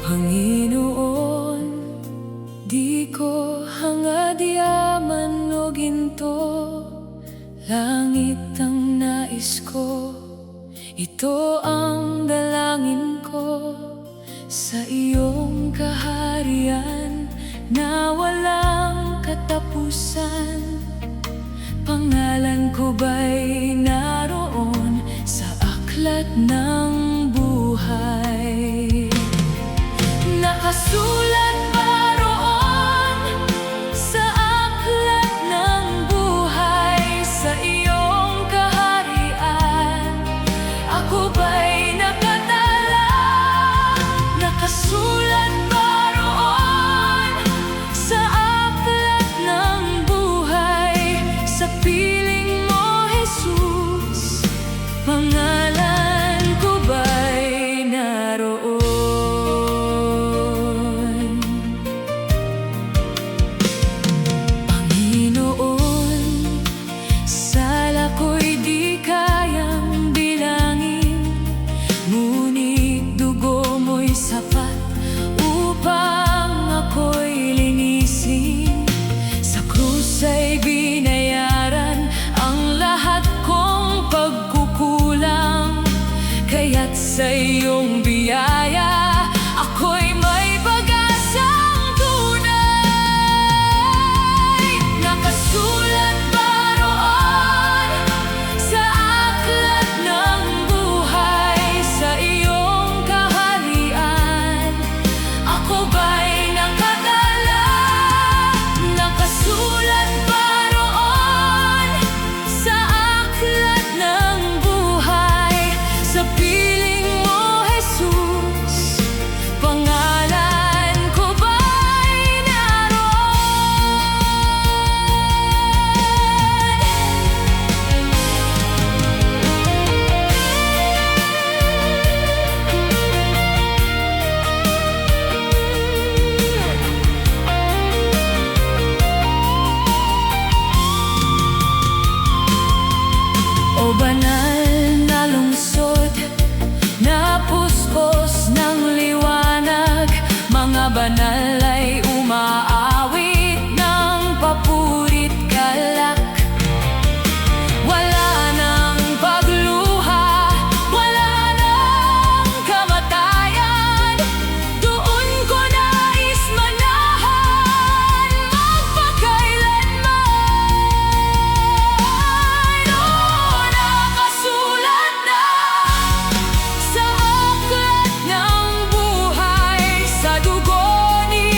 Panginoon, di ko hangad yaman o ginto, langit ang nais ko, ito ang dalangin ko. Sa iyong kaharian na walang katapusan, pangalan ko ba'y naroon sa aklat ng buhay? Nakasulat ba roon sa aklat ng buhay? Sa iyong kaharian, ako ba'y nakatala? Nakasulat ba roon sa aklat ng buhay? Sa piling mo, Jesus, pangalan ko ba'y naroon? Panginoon, sala ko'y di kayang bilangin, ngunit dugo mo'y sapat upang ako'y linisin. Sa krus ay binayaran ang lahat kong pagkukulang, kaya't sa iyong biyaya ako'y may pag-asang tunay. Nakasulat ba roon sa aklat ng buhay? Sa iyong kaharian, ako ba'y nakatala? Nakasulat ba roon sa aklat ng buhay? Sa piling mo, Jesus, pangalan ko ba'y naroon? O banal na lungsod, na puspos ng liwanag, mga banal ay umaawit ng papurit galak. Wala nang pagluha, wala nang kamatayan, doon ko nais manahan magpakailanman. O nakasulat na sa aklat ng buhay, sa dugo ni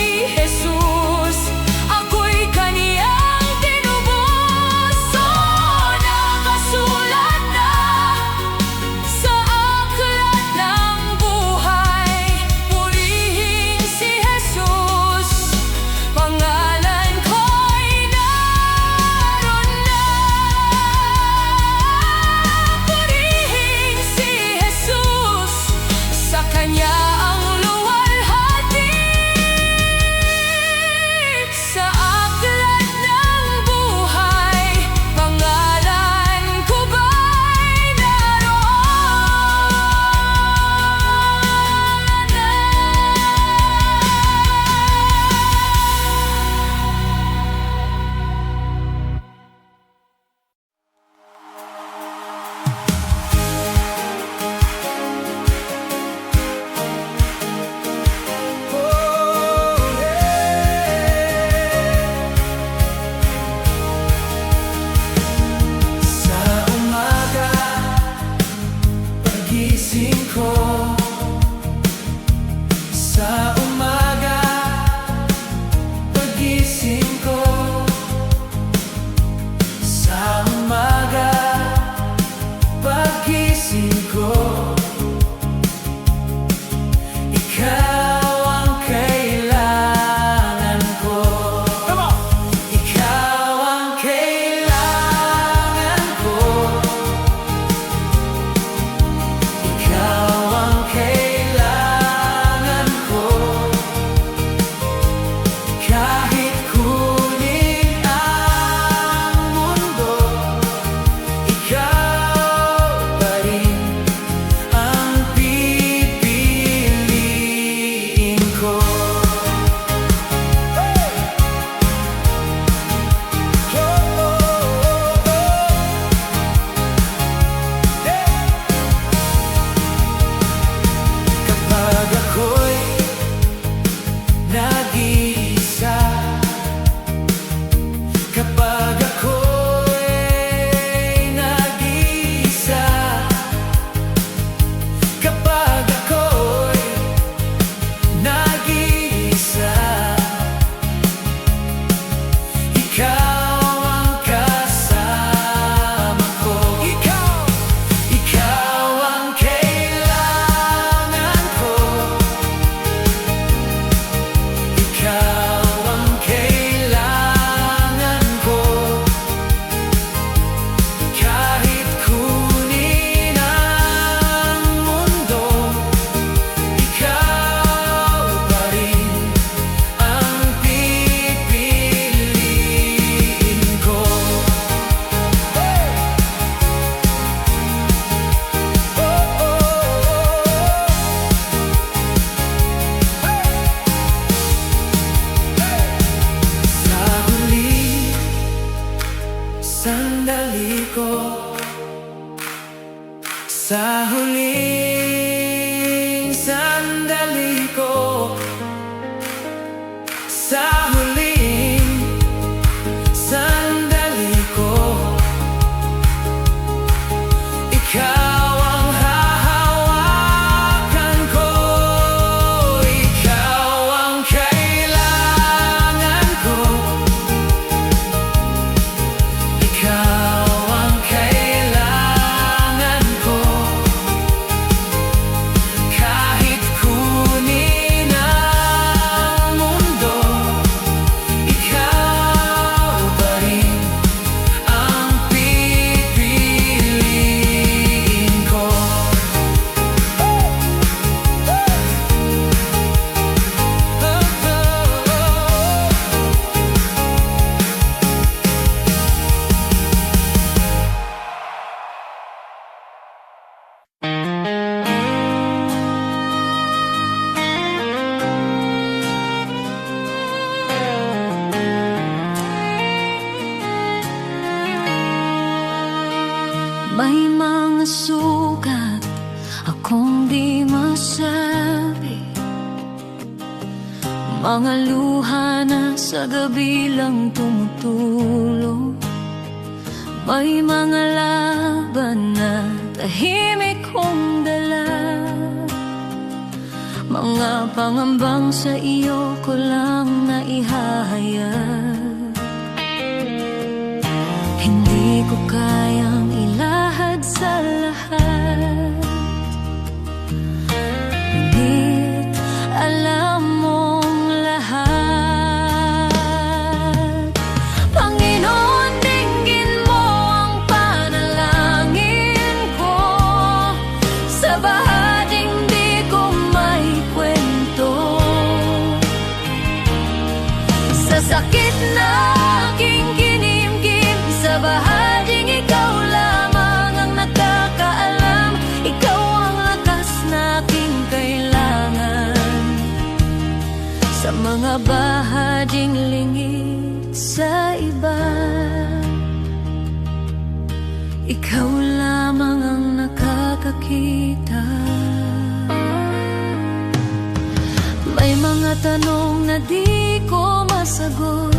sugat akong di masabi, mga luha na sa gabi lang tumutulong. May mga laban na tahimik kong dala, mga pangambang sa iyo ko lang naihahayag. Hindi ko kayang ilahad sa lahat, ngunit alam mong lahat. Panginoon, dinggin mo ang panalangin ko, sa bahaging di ko may kwento, sa sakit na aking kinimkim, sa bahaging ikaw lamang ang nakakaalam. Ikaw ang lakas na aking kailangan, sa mga bahaging lingid sa iba. Ikaw lamang ang nakakakita. May mga tanong na di ko masagot,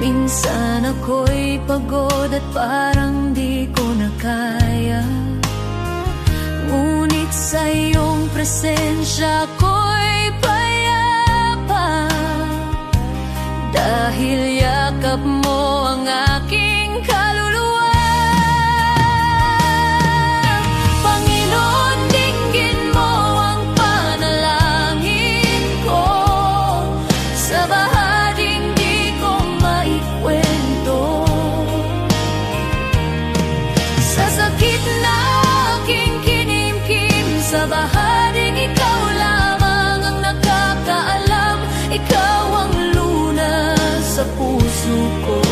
minsan ako'y pagod at parang di ko na kaya, ngunit sa iyong presensya ako'y payapa, dahil yakap mo ang aking kaluluwa. Panginoon, dinggin mo ang panalangin ko, sa bahaging di ko maikwento, sa sakit na aking kinimkim, sa bahaging ikaw lamang ang nakakaalam. Ikaw ang lunas sa puso ko,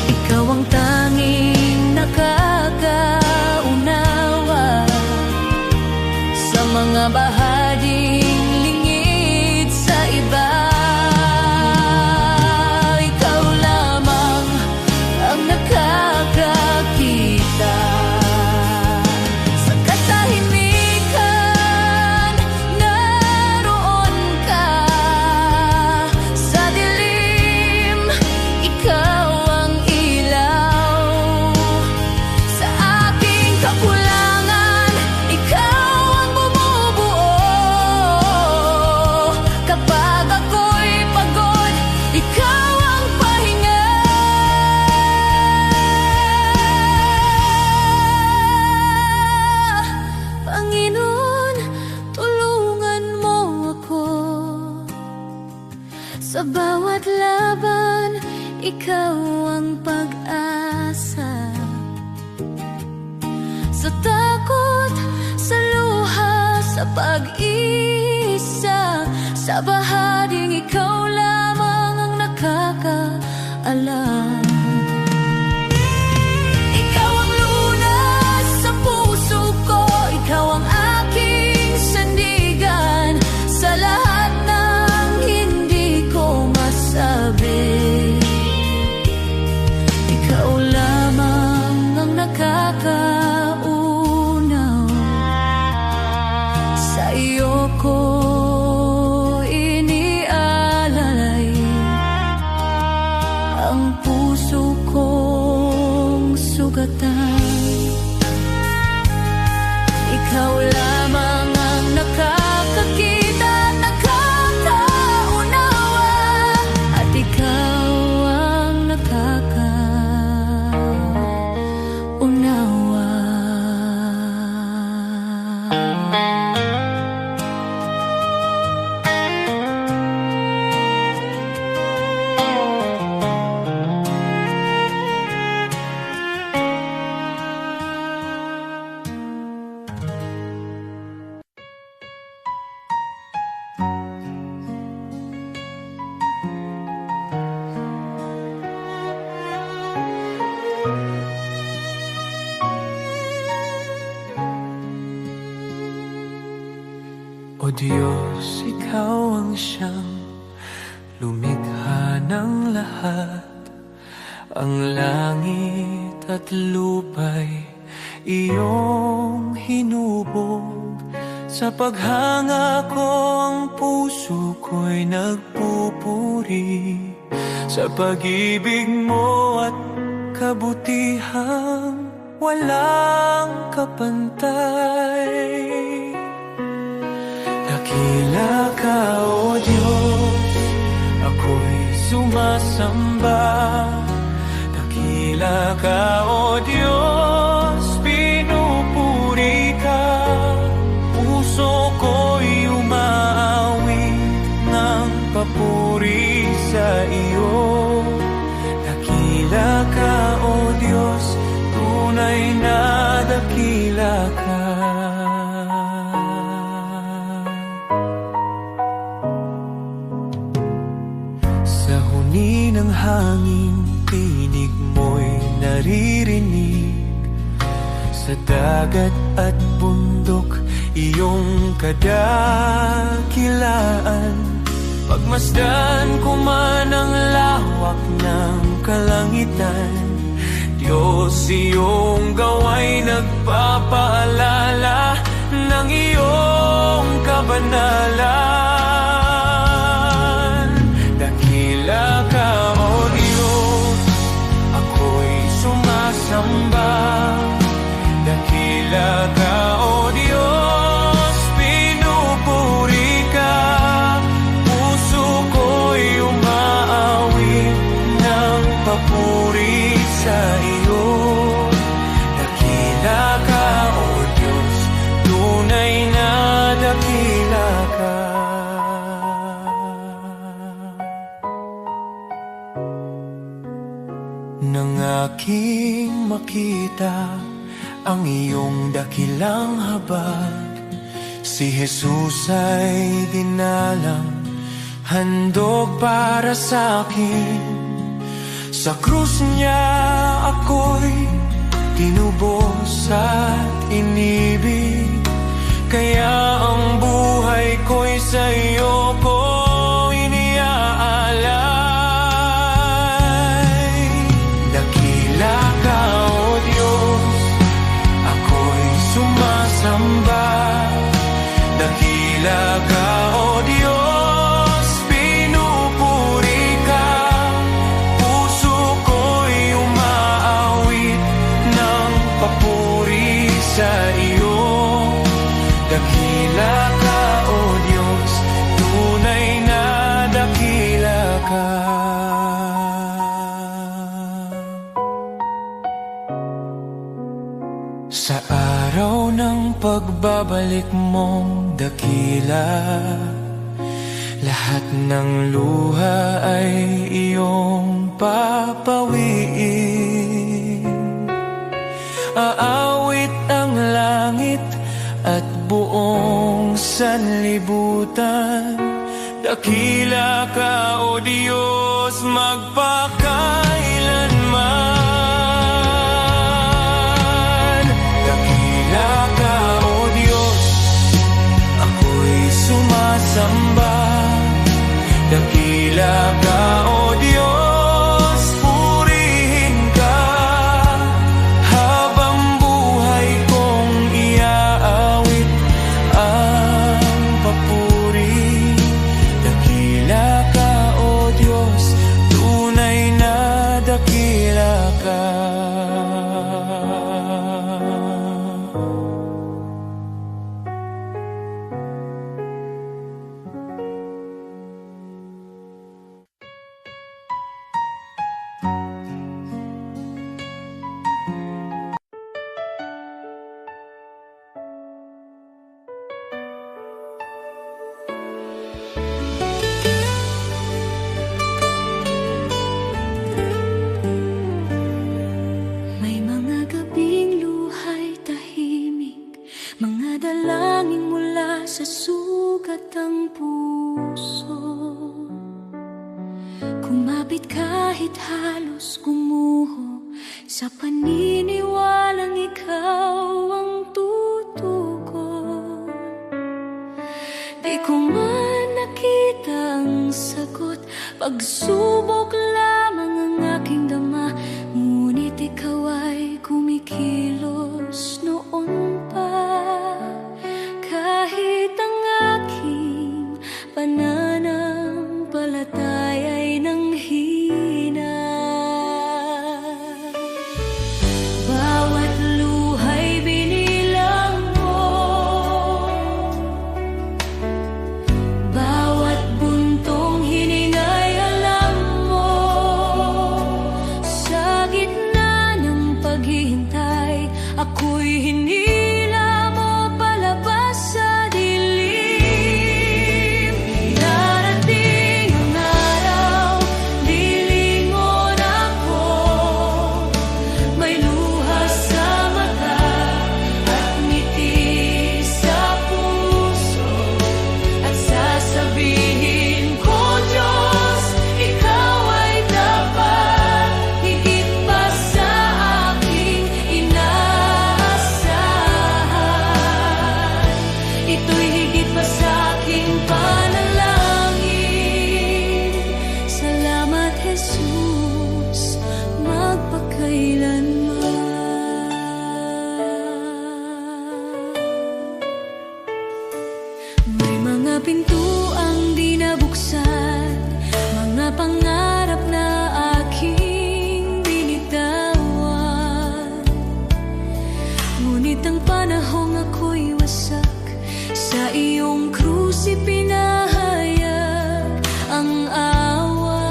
ikaw ang tanging nakakaunawa, sa mga bahaging lingid sa iba. Ikaw lamang ang nakakakita, sa katahimikan naroon ka, sa dilim ikaw ang ilaw, sa aking kakulangan ikaw ang bumubuo, kapag ako'y pagod ikaw ang pahinga. Panginoon, tulungan mo ako, sa bawat laban ikaw ang pag-asa, sa takot, sa luha, sa pag-iisa, sa bahaging ikaw lamang ang nakakaalam. Ikaw ang lunas sa puso ko, ikaw ang aking sandigan, sa lahat ng hindi ko masabi. Ikaw lamang ang nakakaunaw, sa iyo ko inialalay ang puso kong sugatan. Ikaw lamang ang nakakakita at nakakaunawa, at ikaw ang nakakaunawa. O Diyos, Ikaw ang siyang lumikha ng lahat, Ang langit at lupa'y iyong hinubog. Sa paghanga ko ang puso ko'y nagpupuri sa pag-ibig mo at kabutihang walang kapantay. Dakila ka, O Diyos, ako'y sumasamba. Dakila ka, O Diyos, pinupuri ka. Puso ko'y umaawit ng papuri sa iyo. Dakila ka, O Diyos, tunay na dakila ka. Sa huni ng hangin, tinig mo'y naririnig. Sa dagat at bundok, iyong kadakilaan. Pagmasdan ko man ang lawak ng kalangitan, Diyos, iyong gawa'y nagpapaalala ng iyong kabanalan. Dakila ka, O Diyos, ako'y sumasamba. Dakila ka, O Diyos, pinupuri ka. Puso ko'y umaawit ng papuri sa iyo. Dakila ka, O Diyos, tunay na dakila ka. Nang aking makita ang iyong dakilang habag, si Jesus ay dinalang, handog para sa akin. Sa krus niya ako'y tinubos at inibig, kaya ang buhay ko'y sa iyo ko iniaalay. Dakila ka, O Diyos, ako'y sumasamba. Dakila ka, O Diyos, pinupuri ka. Puso ko'y umaawit ng papuri sa iyo. Dakila ka, O Diyos, tunay na dakila ka. Sa araw ng pagbabalik mong dakila, lahat ng luha ay iyong papawiin. Aawit ang langit at buong sanlibutan. Dakila ka, O Diyos, magpakailanman. Dakila ka, O Diyos, ako'y sumasamba. Dakila ka, O Diyos, purihin ka. Habang buhay kong iaawit ang papuri. Dakila ka, O Diyos, tunay na dakila ka. May mga gabing luhay tahimik, mga dalangin mula sa sugat ng puso. Kumapit kahit halos gumuho, sa paniniwalang ikaw ang tutugon. Di ko man nakita ang sagot, pagsubok lamang ang aking dama. May mga pintuang di nabuksan, mga pangarap na aking binitawan. Ngunit ang panahong ako'y wasak, sa iyong krus ipinahayag ang awa.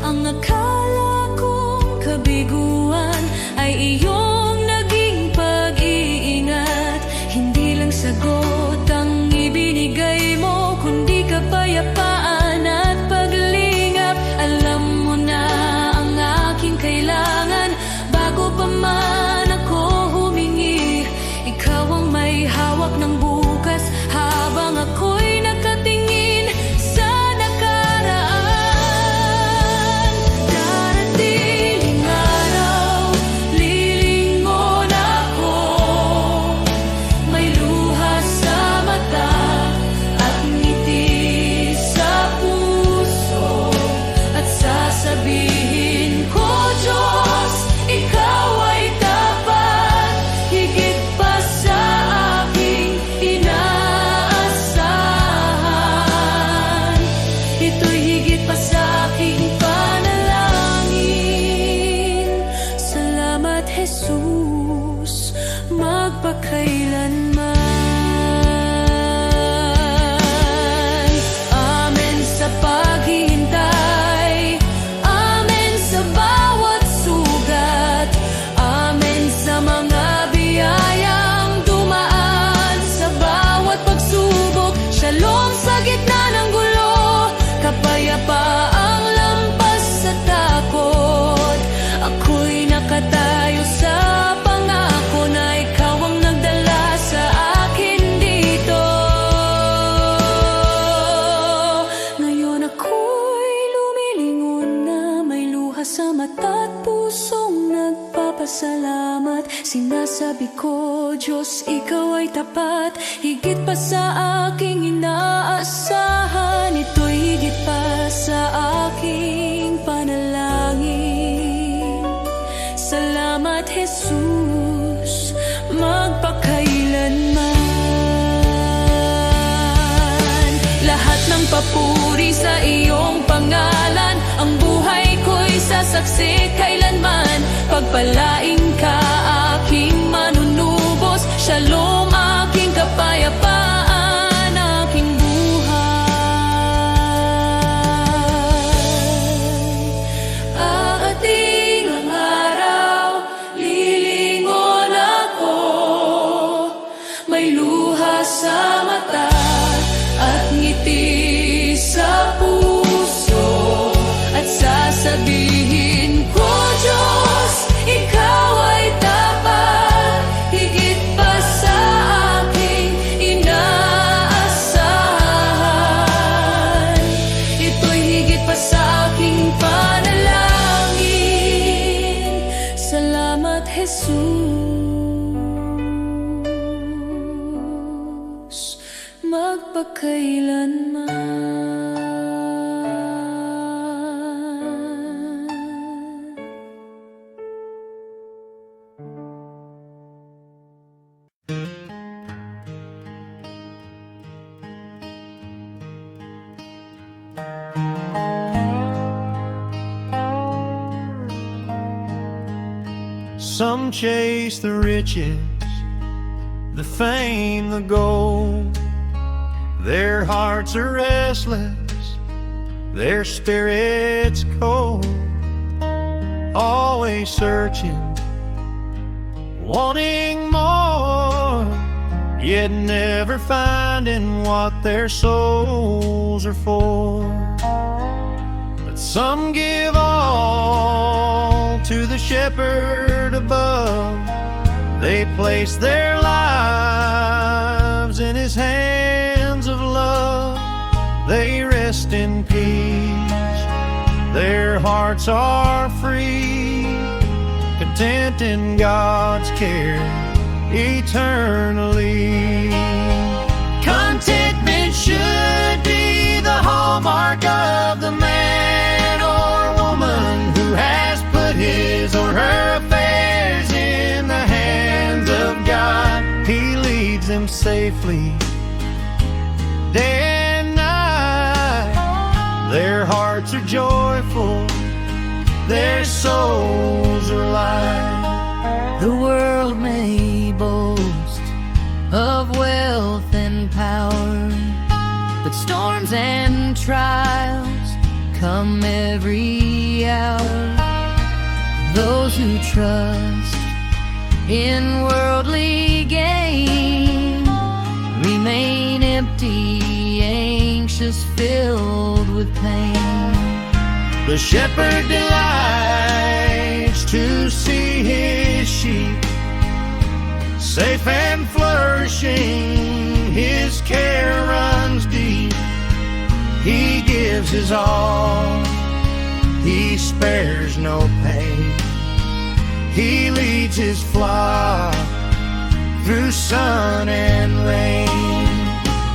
Ang akala kong kabiguan ay iyong naging pag-iingat. Hindi lang sagot ang ibinigay mo, kundi kapayapaan at paglingap. Alam mo na ang aking kailangan bago pa man ako humingi. Ikaw ang may hawak ng bukas habang ako'y nakatingin sa nakaraan. Daratiling araw, lilingon ako, may luha sa mata at ngiti sa puso, at sasabihin ko, Diyos, ikaw ay tapat, higit pa sa aking inaasahan. Ito'y higit pa sa aking panalangin. Salamat, Jesus, magpakailanman. Amen sa paghihintay, amen sa bawat sugat, amen sa mga biyayang dumaan sa bawat pagsubok. Shalom sa gitna ng gulo, kapayapaang lampas sa takot. Ako'y nakatayo sa pangako na ikaw ang nagdala sa akin dito. Ngayon ako'y lumilingon na, may luha sa mata at pusong nagpapasalamat. Sinasabi ko, Diyos, ikaw ay tapat, higit pa sa aking inaasahan. Ito'y higit pa sa aking panalangin. Salamat, Jesus, magpakailanman. Lahat ng papuri sa iyong pangalan, ang buhay ko'y sasaksi kailanman. Pagpalain ka, aking manunubos, shalom, aking kapayapaan, aking buhay. Aating ang araw, lilingon ako, may luha sa mata at ngiti sa puso, at sasabihin ko, Diyos, ikaw ay tapat, higit pa sa aking inaasahan. Ito'y higit pa sa aking panalangin. Salamat, Jesus, magpakailanman. Some chase the riches, the fame, the gold. Their hearts are restless, their spirits cold. Always searching, wanting more, yet never finding what their souls are for. But some give all to the shepherd above. They place their lives in his hands of love. They rest in peace, their hearts are free, content in God's care eternally. Contentment should be the hallmark of the man or woman who has put his or her affairs in the hands of God. He leads them safely day and night. Their hearts are joyful, their souls are light. The world may boast of wealth and power, but storms and trials come every hour. Those who trust in worldly gain remain empty, anxious, filled with pain. The shepherd delights to see his sheep safe and flourishing. His care runs deep. He gives his all. He spares no pain. He leads his flock through sun and rain.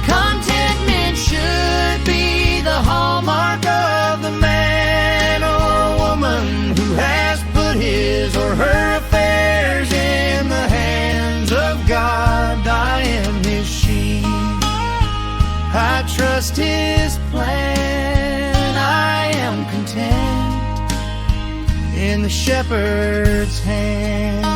Contentment should be the hallmark of the man or woman who has put his or her affairs in the hands of God. I am his sheep. I trust his plan. I am content in the shepherd's hand.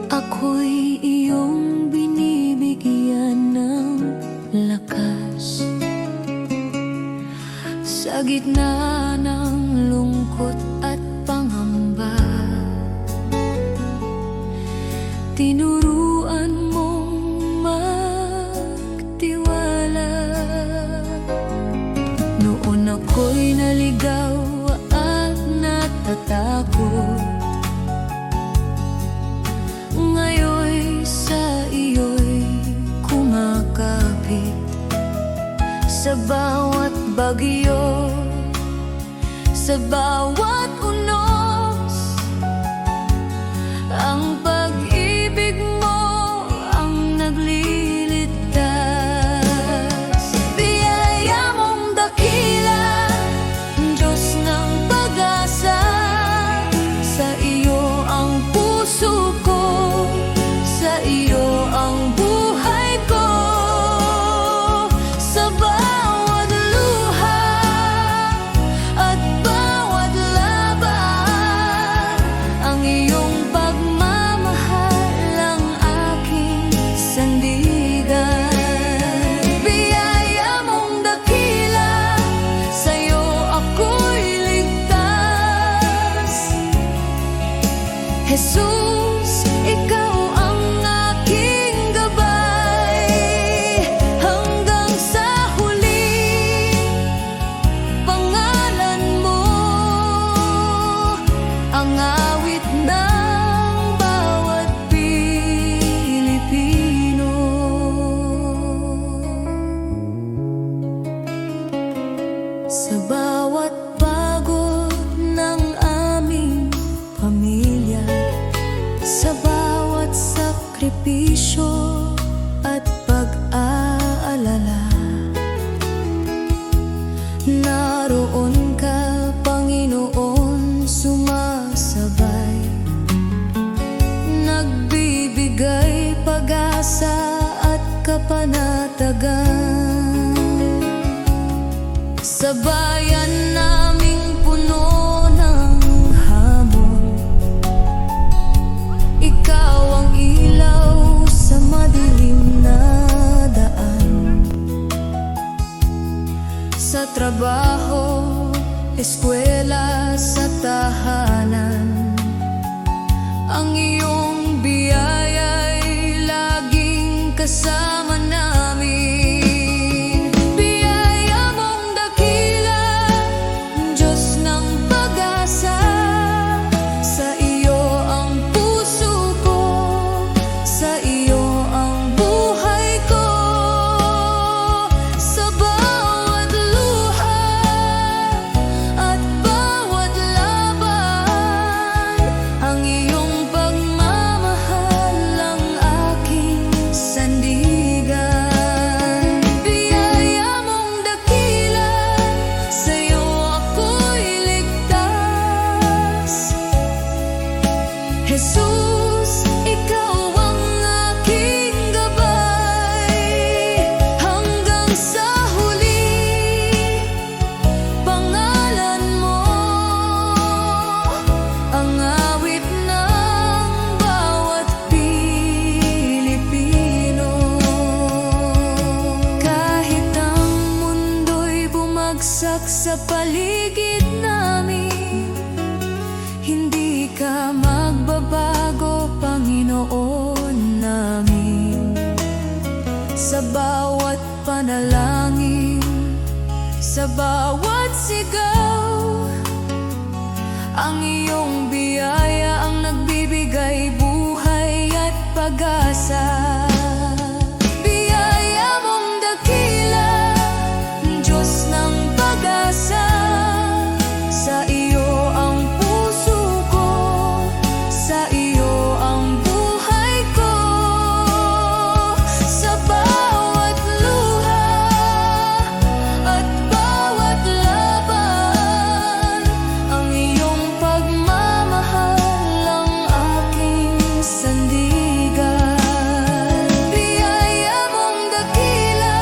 Ako'y iyong binibigyan ng lakas sa gitna ng lungkot at pangamba. Tinuruan mong magtiwala. Noon ako'y naligaw at natatakot, ngayon sa iyo'y kumakapit. Sa bawat bagyo, sa bawat unos, ang pag-ibig mo ang nagliligtas. Biyaya mong dakila, Diyos ng pag-asa, sa iyo ang puso ko, sa iyo ang buhay ko. Sa bawat luha at bawat laban, ang iyong pagmamahal ang aking sandigan. Biyaya mong dakila, sa iyo ako'y ligtas. Jesus, ikaw ang aking gabay, hanggang sa huli. Pangalan mo ang awit ng bawat Pilipino. Sa bawat pagod ng aming pamilya, sa bawat sakripisyo at pag-aalala, naroon ka, Panginoon, sumasabay, nagbibigay pag-asa at kapanatagan. Sa bayan naming puno ng hamon, ikaw ang ilaw sa madilim na daan. Sa trabaho, eskwela, sa tahanan, ang iyong biyaya'y laging kasama namin. Biyaya mong dakila, Sa bawat sigaw, ang iyong biyaya ang nagbibigay buhay at pag-asa. Biyaya mong dakila, Diyos ng pag-asa. Sa iyo ang puso ko, sa iyo ang buhay ko. Sa bawat luha at bawat laban, ang iyong pagmamahal ang aking sandigan. Biyaya mong dakila,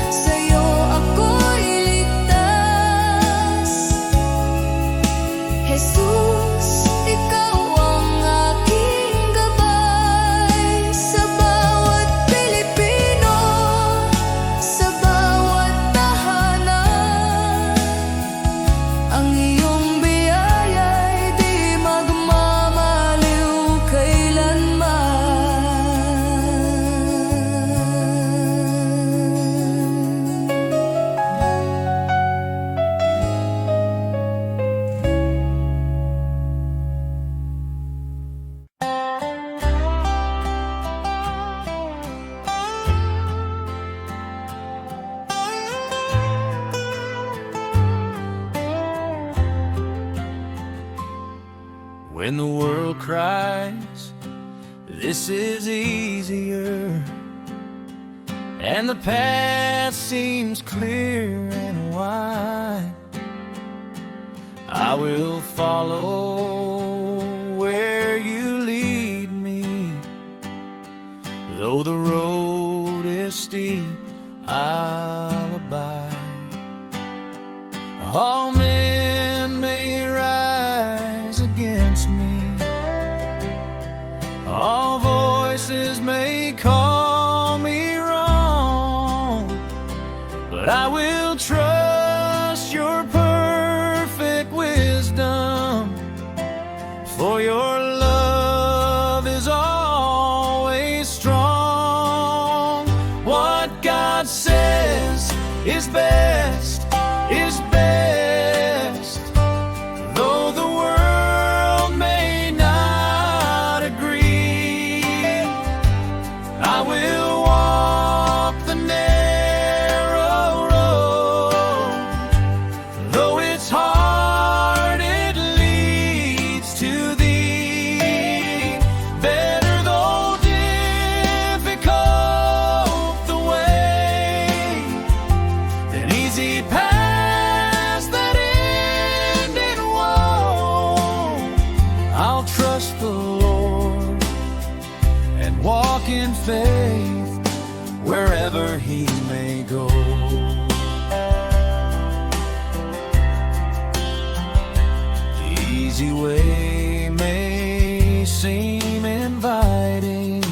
sa iyo ako'y ligtas. Jesus, ikaw ang aking gabay. Sa bawat Pilipino, sa bawat tahanan, ang iyong biyaya'y di magmamaliw kailanman. When the world cries, this is easier, and the path seems clear and wide, I will follow where you lead me. Though the road is steep, I'll abide. All men may rise against me, all voices may call me wrong, but I will trust your perfect wisdom, for your love is always strong. What God says is best, is best. Though the world may not agree, I will walk the narrow road. Though it's hard, it leads to thee. Better though difficult the way, an easy path that end in woe. I'll trust the Lord and walk in faith wherever He may go. The easy way may seem inviting,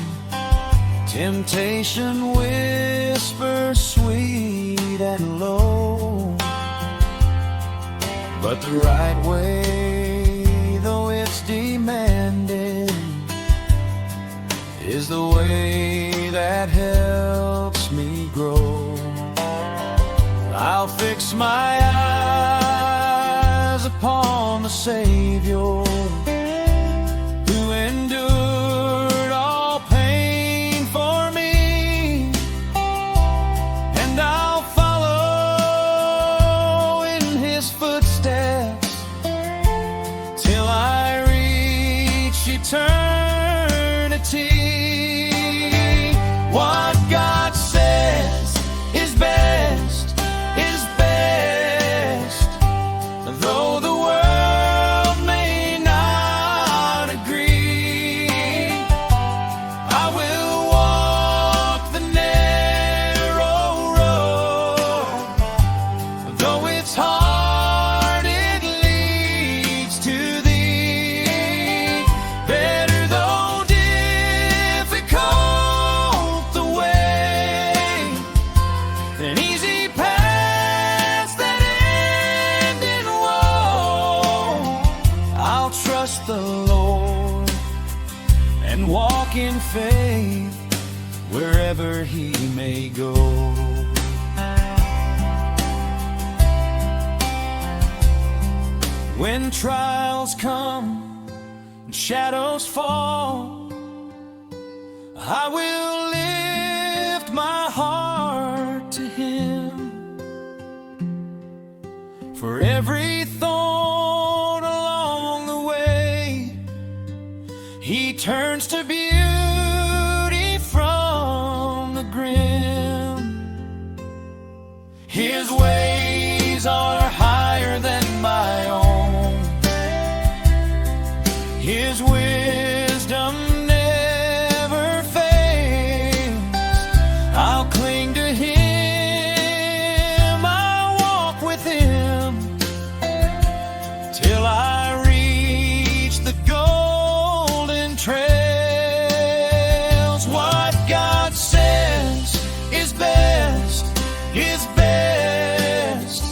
temptation whispers sweet and low, but the right way, though it's demanding, is the way that helps me grow. I'll fix my eyes upon the Savior, who endured all pain for me, and I'll follow in His footsteps till I reach eternity. What God says is best, is best. Though the world may not agree, I will walk the narrow road. Though it's hard, it leads to thee. Better though difficult the way, than easy paths that end in woe. I'll trust the Lord and walk in faith wherever He may go. When trials come and shadows fall, I will lift my heart to Him. For every thorn along the way, He turns to beauty from the grim. His ways are higher than my own. His wisdom never fails. I'll cling to Him, I'll walk with Him till I reach the golden trails. What God says is best, is best,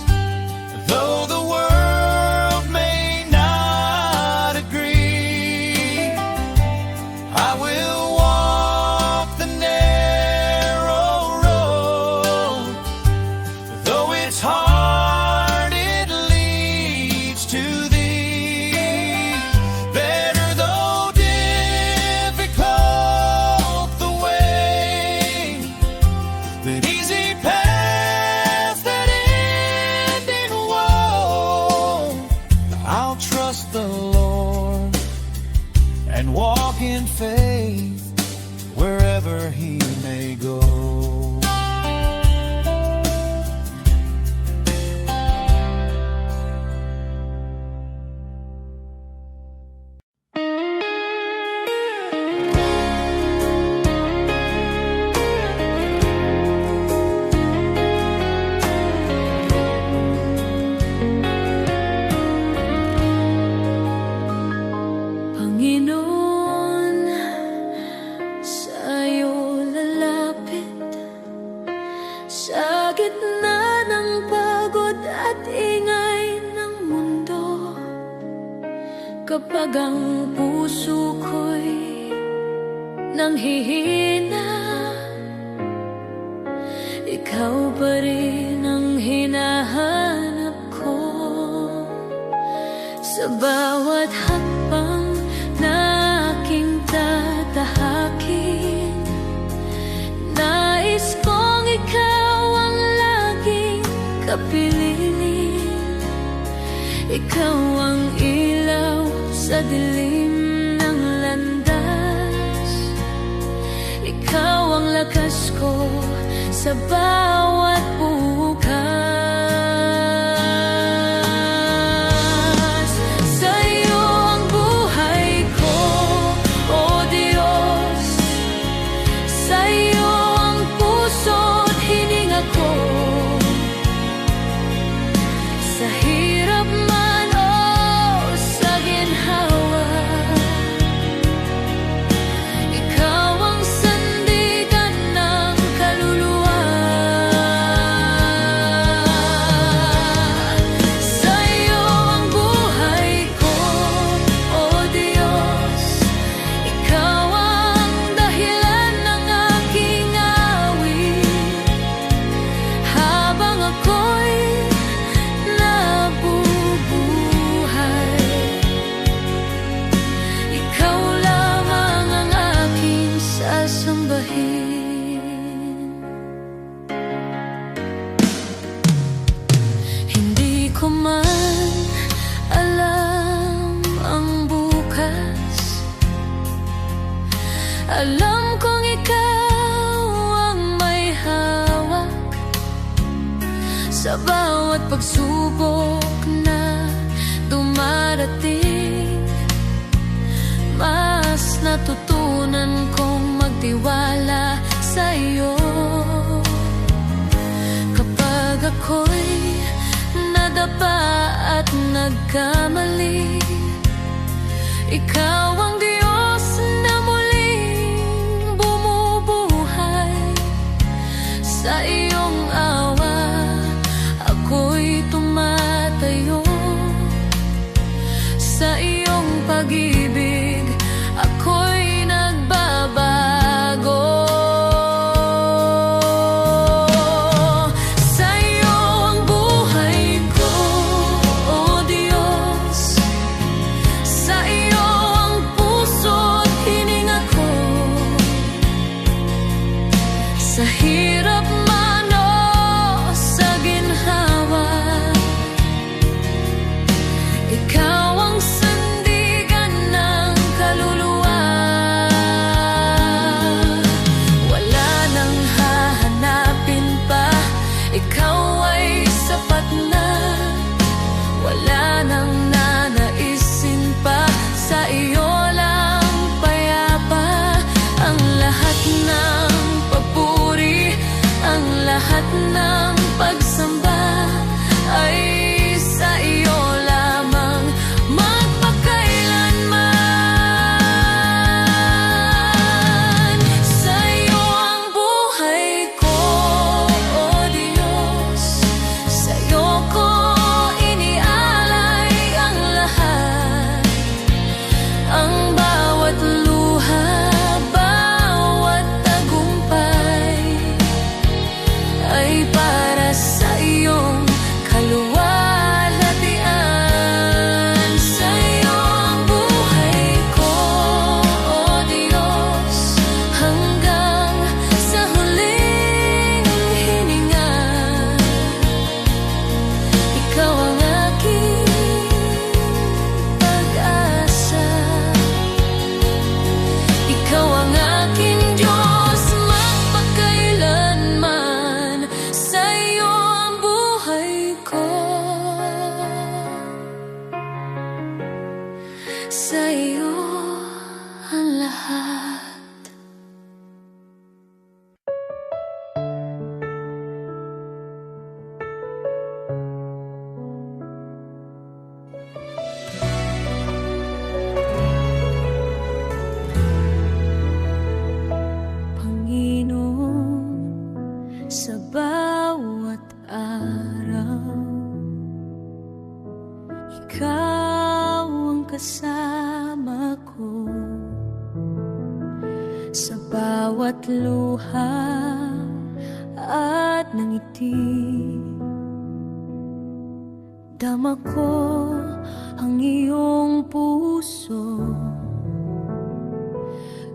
though the world may not agree. I will walk the narrow road, though it's hard, it leads to Thee. Better though difficult the way, than easy paths that end in woe. I'll trust the Lord and walk in faith wherever He may go. Panginoon, sa'yo lalapit sa gitna ng pagod at ingay ng mundo. Kapag ang puso ko'y nanghihina, ikaw pa rin ang hinahanap ko. Sa bawat hakbang na aking tatahakin, nais kong ikaw ang laging kapiling. Ikaw ang ilaw sa dilim ng landas, ikaw ang lakas ko sa bawat bukas. Sa'yo ang buhay ko, O Diyos. Sa'yo ang puso't hininga ko. Sa hirap man o sa ginhawa, ikaw ang sandigan ng kaluluwa. Sa'yo ang buhay ko, O Diyos. Ikaw ang dahilan ng aking awit. Habang ako'y nabubuhay, ikaw lamang ang aking sasambahin. Hindi ko man alam ang bukas, alam kong ikaw ang may hawak sa bawat pagsubok na dumarating. Mas natutunan kong magtiwala sa iyo. Kapag ako'y nadapa at nagkamali, ikaw ang Diyos na muling bumubuhay. Sa iyong awa ako'y tumatayo. Sa iyong pag-ibig ako'y nagbabago. Sa iyo ang buhay ko, O Diyos. sa'yo ang lahat. Panginoon, sa bawat araw, Ikaw ang kasama ko. Sa bawat luha at ngiti, dama ko ang iyong puso.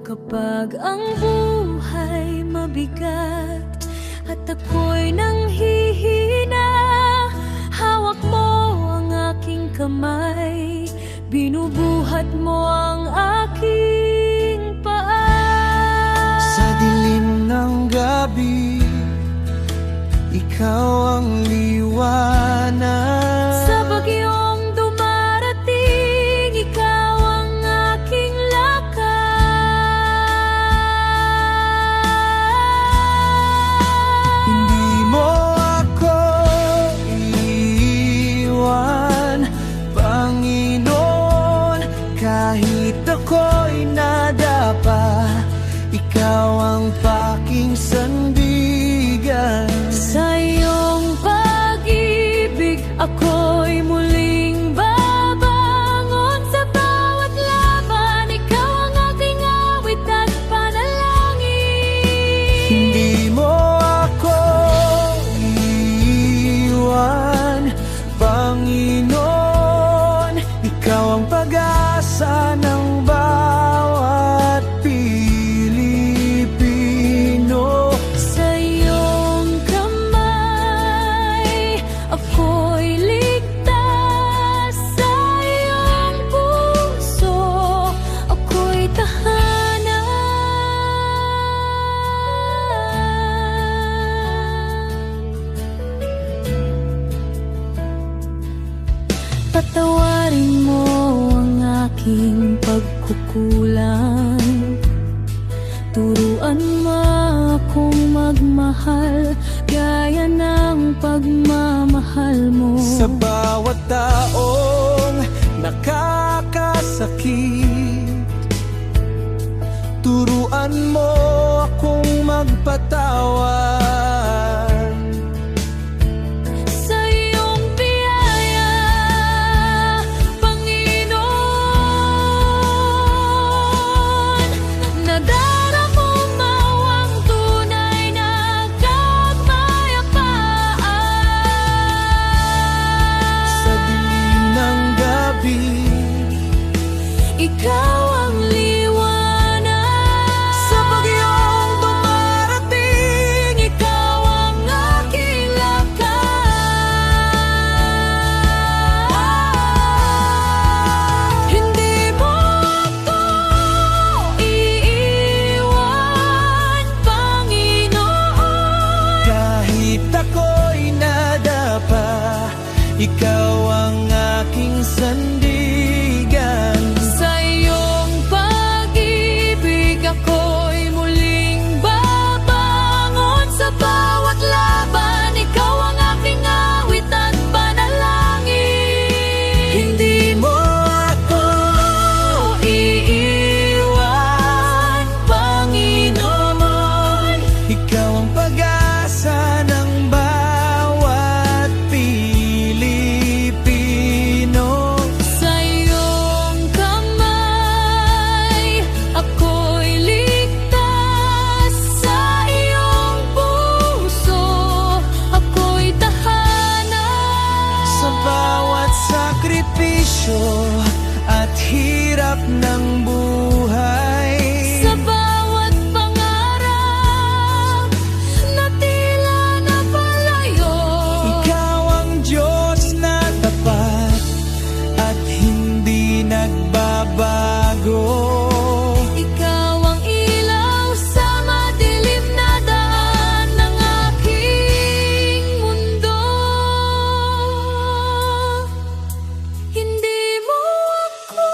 Kapag ang buhay mabigat at ako'y nanghihina, hawak mo ang aking kamay, binubuhat mo ang aking paa. Sa dilim ng gabi, ikaw ang liwanag. Sa bagyong dumarating, ikaw ang aking lakas. Hindi mo ako iiwan, Panginoon, kahit ako'y nadapa, ikaw ang paking sandigan. Sa iyong pag-ibig, ako'y muling babangon. Sa bawat laban, ikaw ang aking awit at panalangin. Hindi mo ako iiwan, Panginoon, ikaw ang pag-asa ng bawat Pilipino. Sa iyong kamay, ako'y ligtas. Sa iyong puso, ako'y tahanan. Patawarin mo ang aking pagkukulang. Turuan mo akong magmahal gaya ng pagmamahal mo. Sa bawat taong nakakasakit, turuan mo akong magpatawad. Sa iyong biyaya, Panginoon, nadaramo mo ang tunay na kapayapaan. Sa dilim ng gabi, Ikaw ang liwanag. sa bagyong dumarating, Ikaw ang aking lakas. Hindi mo ako iiwan, Panginoon. kahit ako'y nadapa, ikaw ang aking sandigan. Sa iyong pag-ibig, ako'y muling babangon. Sa bawat laban, ikaw ang aking awit at panalangin. Hindi mo ako iiwan, Panginoon. ikaw ang pag-asa ng bawat Pilipino. Sa iyong kamay, ako'y ligtas. Sa iyong puso, ako'y tahanan. Sa bawat sakripisyo at hirap ng buhay, Sa bawat pangarap na tila napalayo, ikaw ang Diyos na tapat at hindi nagbabago. ikaw ang ilaw sa madilim na daan ng aking mundo. Hindi mo ako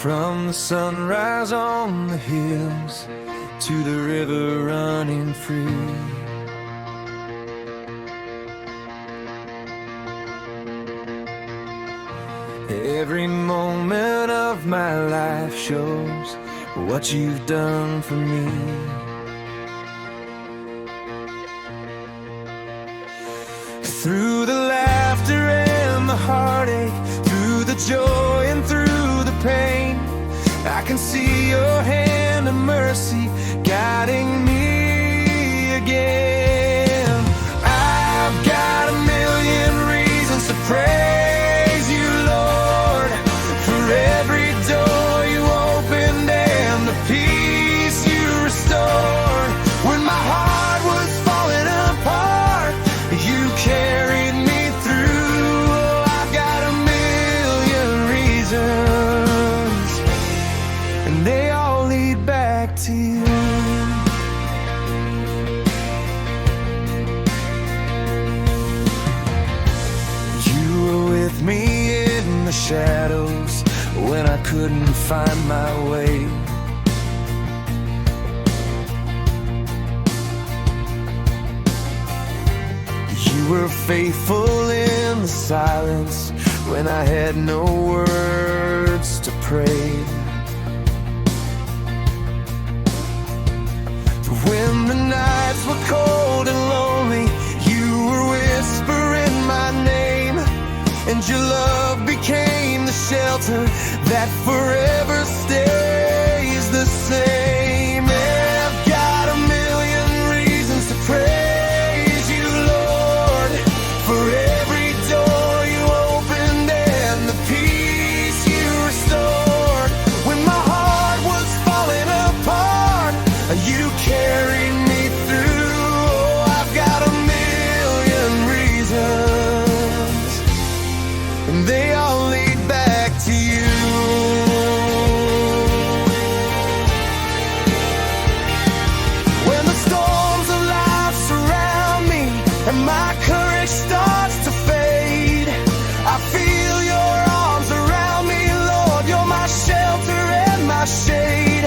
From the sunrise on the hills to the river running free. Every moment of my life shows what you've done for me. Through the laughter and the heartache, through the joy and through the pain, I can see your hand of mercy guiding me again. I've got a million reasons to praise you, Lord, for every door you opened and the peace you restored. When my heart was falling apart, you carried me through. Oh, I've got a million reasons, and they all lead back to you. You were with me in the shadows when I couldn't find my way. You were faithful in the silence when I had no words to pray. When the nights were cold and lonely, you were whispering my name, and your love became the shelter that forever stays the same. I've got a million reasons to praise you, Lord, for every door you opened and the peace you restored. When my heart was falling apart, you carried me through. Oh, I've got a million reasons, and they all lead back to you. When the storms of life surround me and my courage starts to fade, I feel your arms around me, Lord. You're my shelter and my shade.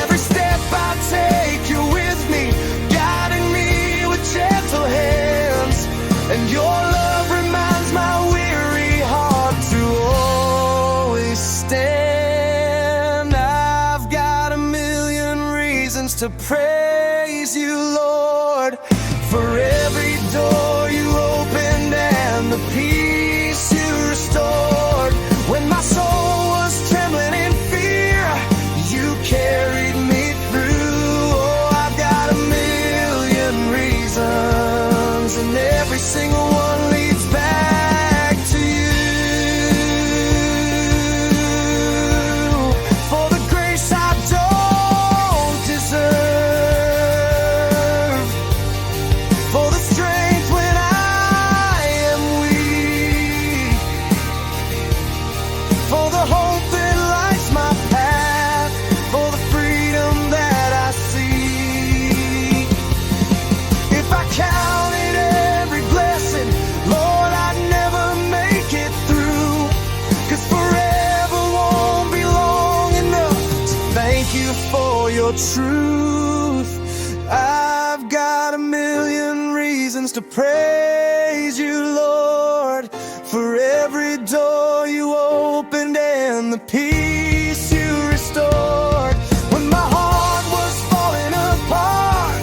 Every step I take, you're with me, guiding me with gentle hands, and your love reminds my weary heart to always stand. I've got a million reasons to praise you, Lord, for every door you opened and the peace you restored. When my soul was trembling in fear, you carried me through. Oh, I've got a million reasons, and every single one leads back to you. For the grace I don't deserve, for the strength when I am weak, for the hope that lights my path, for the freedom that I seek. If I counted every blessing, Lord, I'd never make it through, 'cause forever won't be long enough to thank you for your truth. I've got a million reasons to praise you, Lord, for every door you opened and the peace you restored. When my heart was falling apart,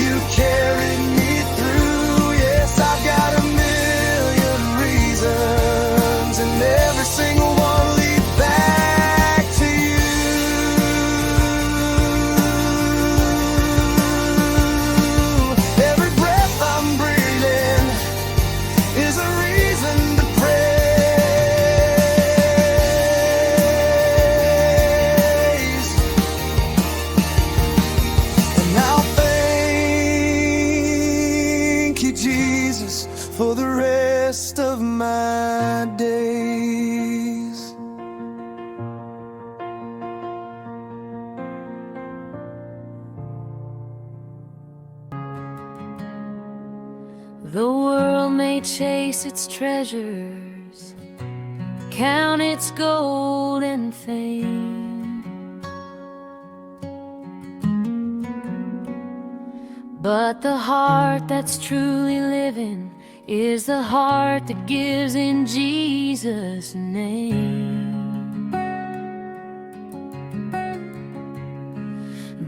you carried me through. Yes, I've got a million reasons, and every single one leads back to you. Every breath I'm breathing is a reason to praise. And I'll thank you, Jesus, for the rest of my days. The world may chase its treasures, count its gold and fame. But the heart that's truly living is the heart that gives in Jesus' name.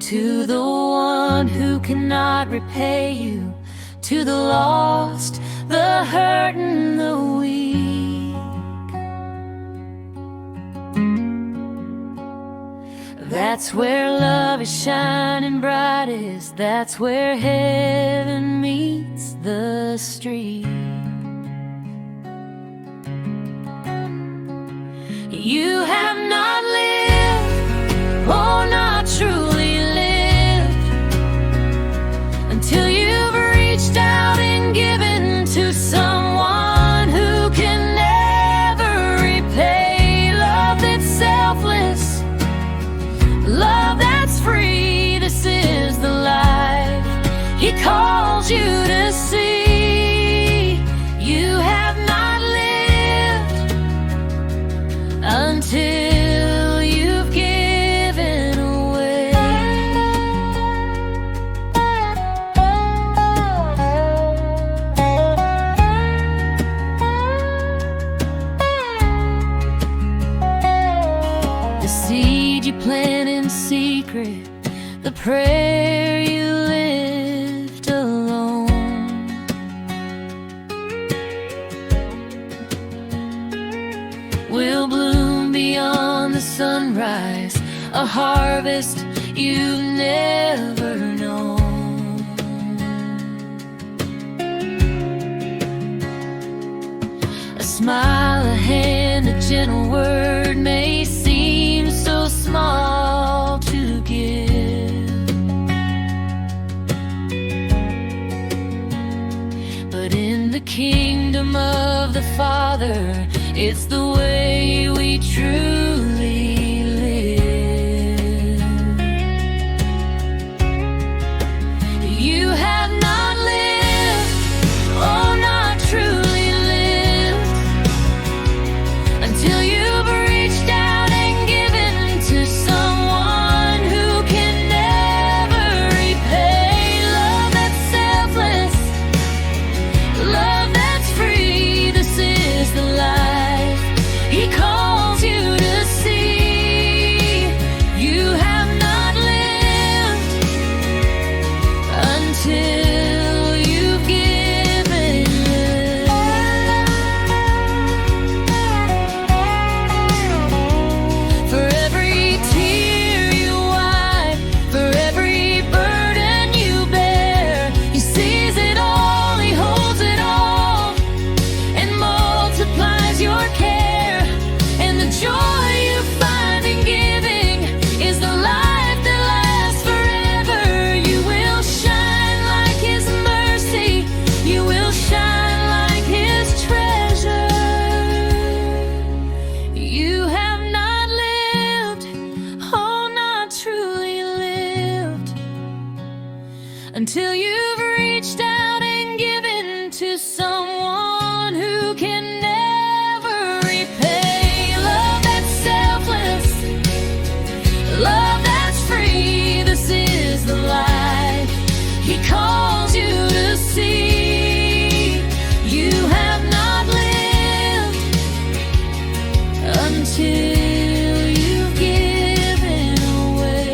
To the one who cannot repay you, to the lost, the hurt and the weak, that's where love is shining brightest. That's where heaven meets the street. You have not lived, oh, not truly lived, until you've reached out and given to someone who can never repay. Love that's selfless, love that's free. This is the life He calls you to see. You have not lived until you've given away. The seed you plant in secret, the prayer you lift alone, will bloom beyond the sunrise, a harvest you've never known. A smile, a hand, a gentle word may seem so small to give, but in the kingdom of the Father, it's the way we truly live. You have not lived, oh, not truly lived, until you've reached out and given to someone who can never repay. Love that's selfless, love that's free. This is the life He calls you to see. You have not lived until you've given. For every tear you wipe, for every burden you bear, He sees it all, He holds it all, and multiplies your care. And the joy you find in giving is the life that lasts forever. You will shine like His mercy, you will shine like His treasure. You have not lived, oh, not truly lived, until you've reached out and given to someone who can never repay. Love that's selfless, love that's free. This is the life He calls you to see. You have not lived until you've given away.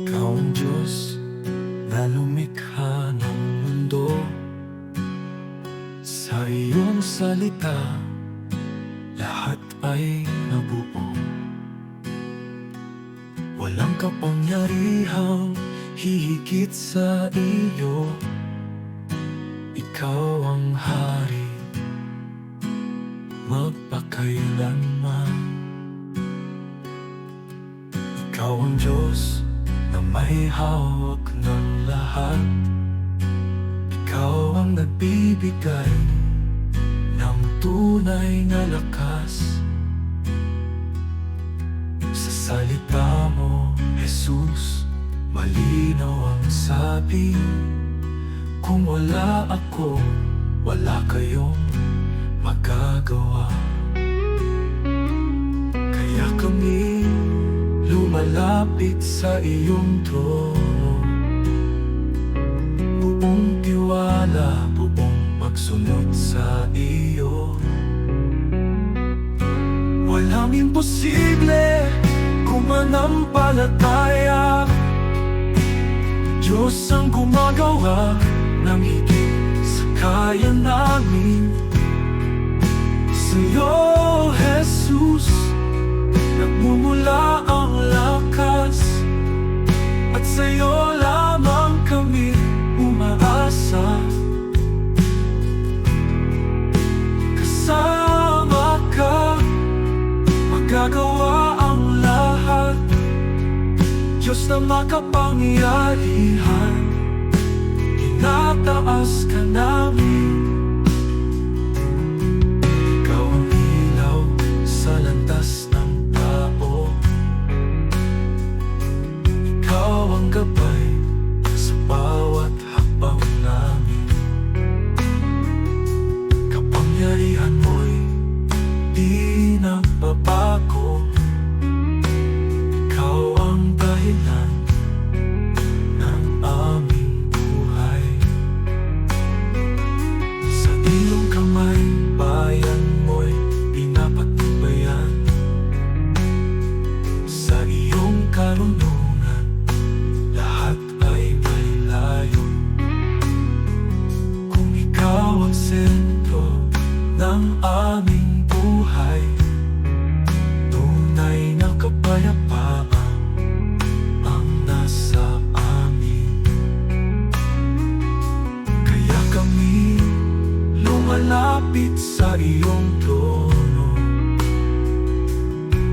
Ikaw ang Diyos na lumikha ng mundo. Sa iyong salita, lahat ay nabuo. Walang kapangyarihang hihigit sa iyo. Ikaw ang hari magpakailanman. Ikaw ang Diyos na may hawak ng lahat. Ikaw ang nagbibigay ng tunay na lakas. Sa salita mo, Jesus, malinaw ang sabi, kung wala ako, wala kayong magagawa. Kaya kami lumalapit sa iyong trono, buong tiwala, buong pagsunod sa iyo. Walang imposible kung manampalataya. Diyos ang gumagawa ng higit sa kaya namin. Sa'yo, Jesus, nagmumula ang lakas, at sa'yo lamang kami umaasa. Kasama ka, magagawa ang lahat. Diyos na makapangyarihan, tinataas ka namin. Ikaw ang ilaw sa landas ng tao. Ikaw ang gabay sa bawat hakbang namin. Kapangyarihan mo'y di nagbabago. Ikaw ang dahilan ng aming buhay. Sa iyong kamay, bayan mo'y pinapatnubayan. Sa iyong karunungan, lahat ay may layo. Kung ikaw ang sentro ng aming buhay, tunay na kapayapaan ang nasa amin. Kaya kami lumalapit sa iyong trono,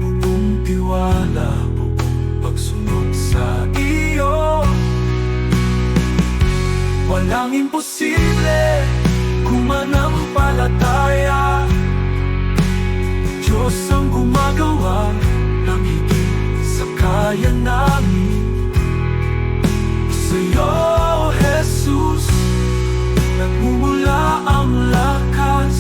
buong tiwala, buong pagsunod sa iyo. Walang imposible kung manampalataya. Diyos ang gumagawa ng higit sa kaya namin. Sa'yo, Jesus, nagmumula ang lakas,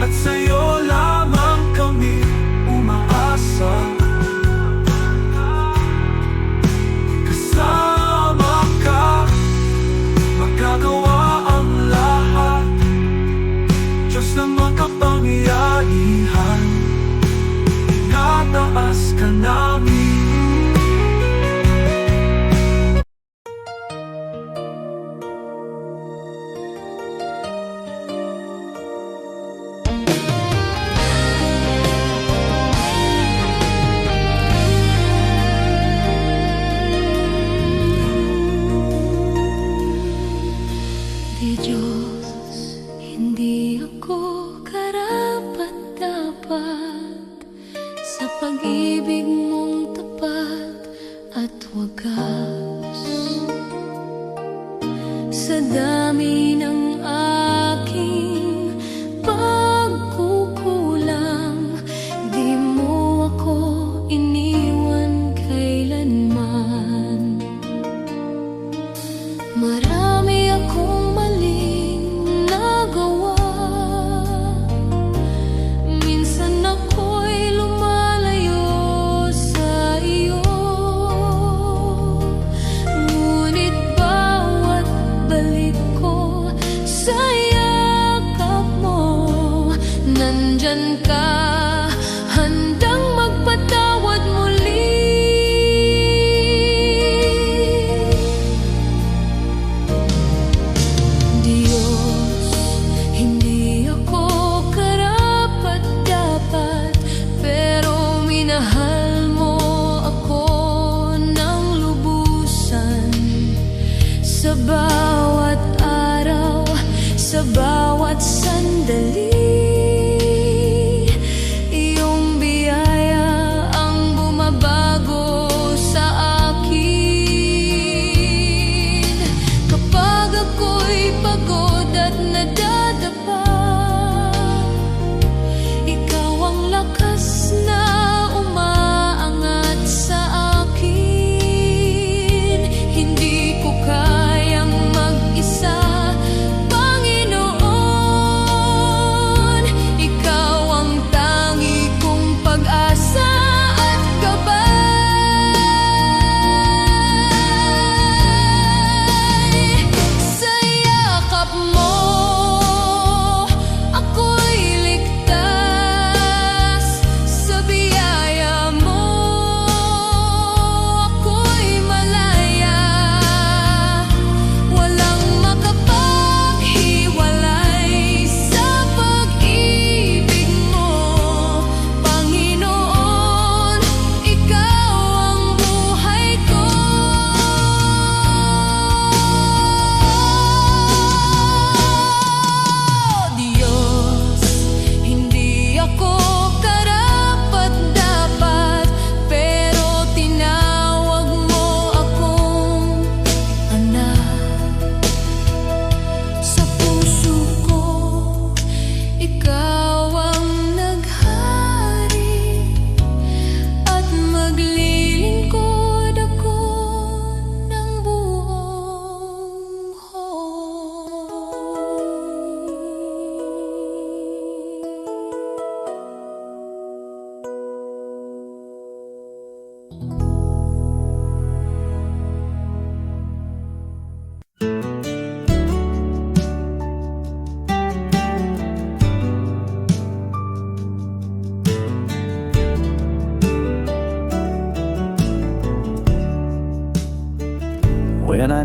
at sa'yo lamang kami umaasa. Kasama ka, magagawa ang lahat. Diyos na makapangyarihan, tinataas ka namin. Di Diyos, hindi ako karapat-dapat sa pag-ibig mong tapat at wagas. Sa dami ng aking pagkukulang, di mo ako iniwan kailanman. Marami akong maling nagawa. Minsan ako'y lumalayo sa iyo, ngunit bawat balik ko sa yakap mo, nandyan ka, handang magpatawad muli. Diyos, hindi ako karapat-dapat, pero minahal mo ako ng lubusan. Sa bawat araw, sa bawat sandali,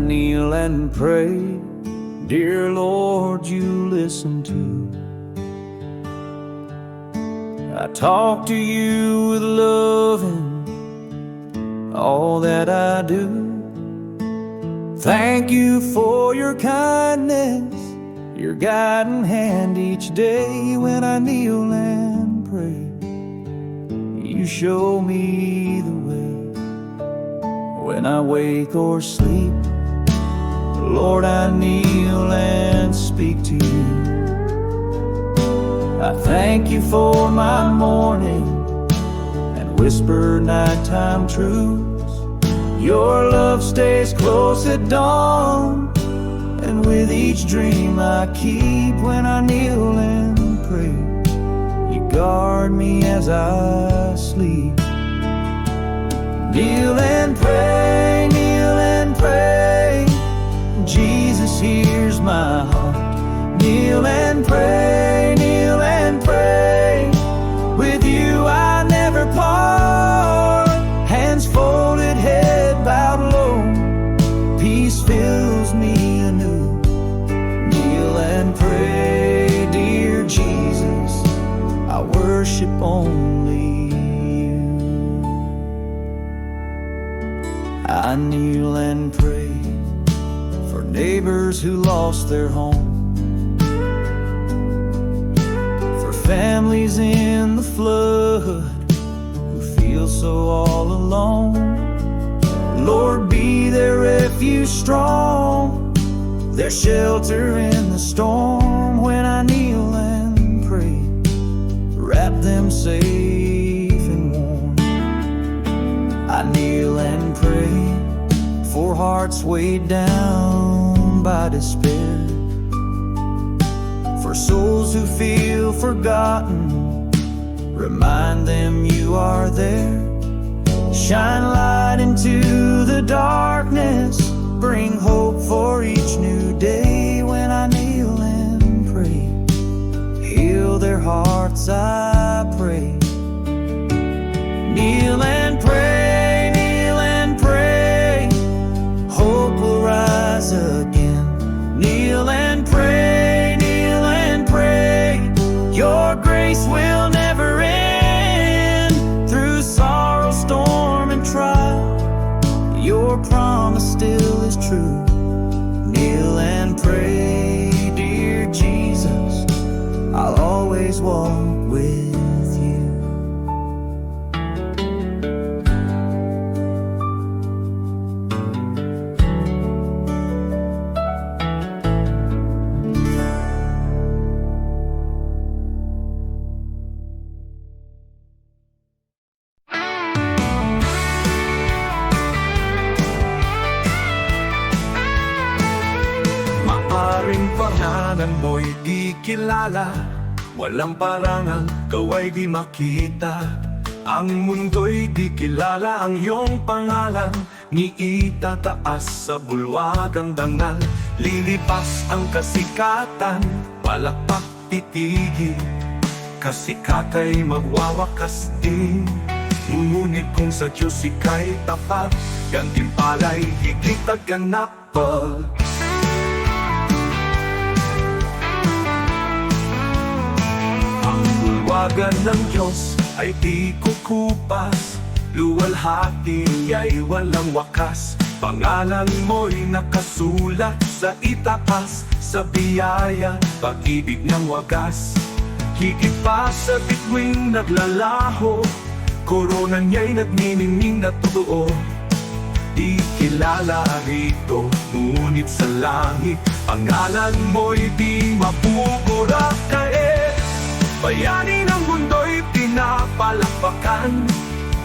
kneel and pray, dear Lord, you listen too. I talk to you with love in all that I do. Thank you for your kindness, your guiding hand each day when I kneel and pray. You show me the way when I wake or sleep. Lord, I kneel and speak to you. I thank you for my morning and whisper nighttime truths. Your love stays close at dawn, and with each dream I keep when I kneel and pray, you guard me as I sleep. Kneel and pray, kneel and pray, Jesus hears my heart. Kneel and pray, kneel and pray, with you I never part. Hands folded, head bowed low, peace fills me anew. Kneel and pray, dear Jesus, I worship only you. I kneel and pray for neighbors who lost their home, for families in the flood who feel so all alone. Lord, be their refuge strong, their shelter in the storm. When I kneel and pray, wrap them safe and warm. I kneel and pray for hearts weighed down by despair, for souls who feel forgotten, remind them you are there. Shine light into the darkness, bring hope for each new day. When I kneel and pray, heal their hearts, I pray. Kneel and pray, kneel and pray, hope will rise again. Kneel and pray, kneel and pray, your grace will never end. Through sorrow, storm, and trial, your promise still is true. Kneel and pray, dear Jesus, I'll always walk with you. Maaring pangalan mo'y di kilala, walang parangal, kaway di makita. Ang mundo'y di kilala ang iyong pangalan, ni itataas sa bulwagang dangal. Lilipas ang kasikatan, palakpak titigil, kasikata'y magwawakas din. Ngunit kung sa Diyos ika'y tapat, gantimpala'y higit at ganapal. Bulwagan ng Diyos ay di kukupas, luwalhati ay walang wakas. Pangalan mo'y nakasulat sa itaas, sa biyaya, pag-ibig ng wagas. Higit pa sa bituing naglalaho, korona niya'y nagniningning na totoo. Di kilala rito, ngunit sa langit, pangalan mo'y di mapupura. Bayani ng mundo'y pinapalakpakan,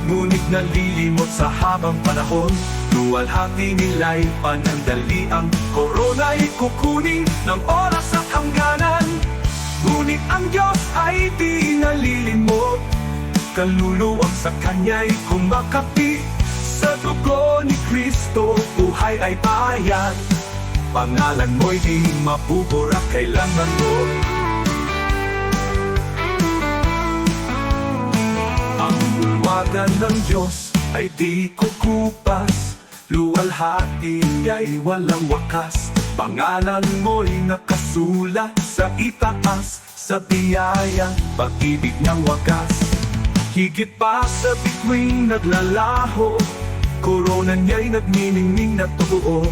ngunit nalilimot sa habang panahon. Luwalhati nila'y panandali, ang korona'y kukunin ng oras at hangganan. Ngunit ang Diyos ay di nalilimot, kaluluwang sa Kanya'y kumakapi. Sa dugo ni Kristo, buhay ay bayad. Pangalan mo'y di mapupura kailanman mo. Ang bulwagan ng Diyos ay di kukupas, luwalhati ay walang wakas. Pangalan mo'y nakasulat sa itaas, sa biyaya, pag-ibig ng wakas. Higit pa sa bituing naglalaho, korona niya'y nagniningning na totoo.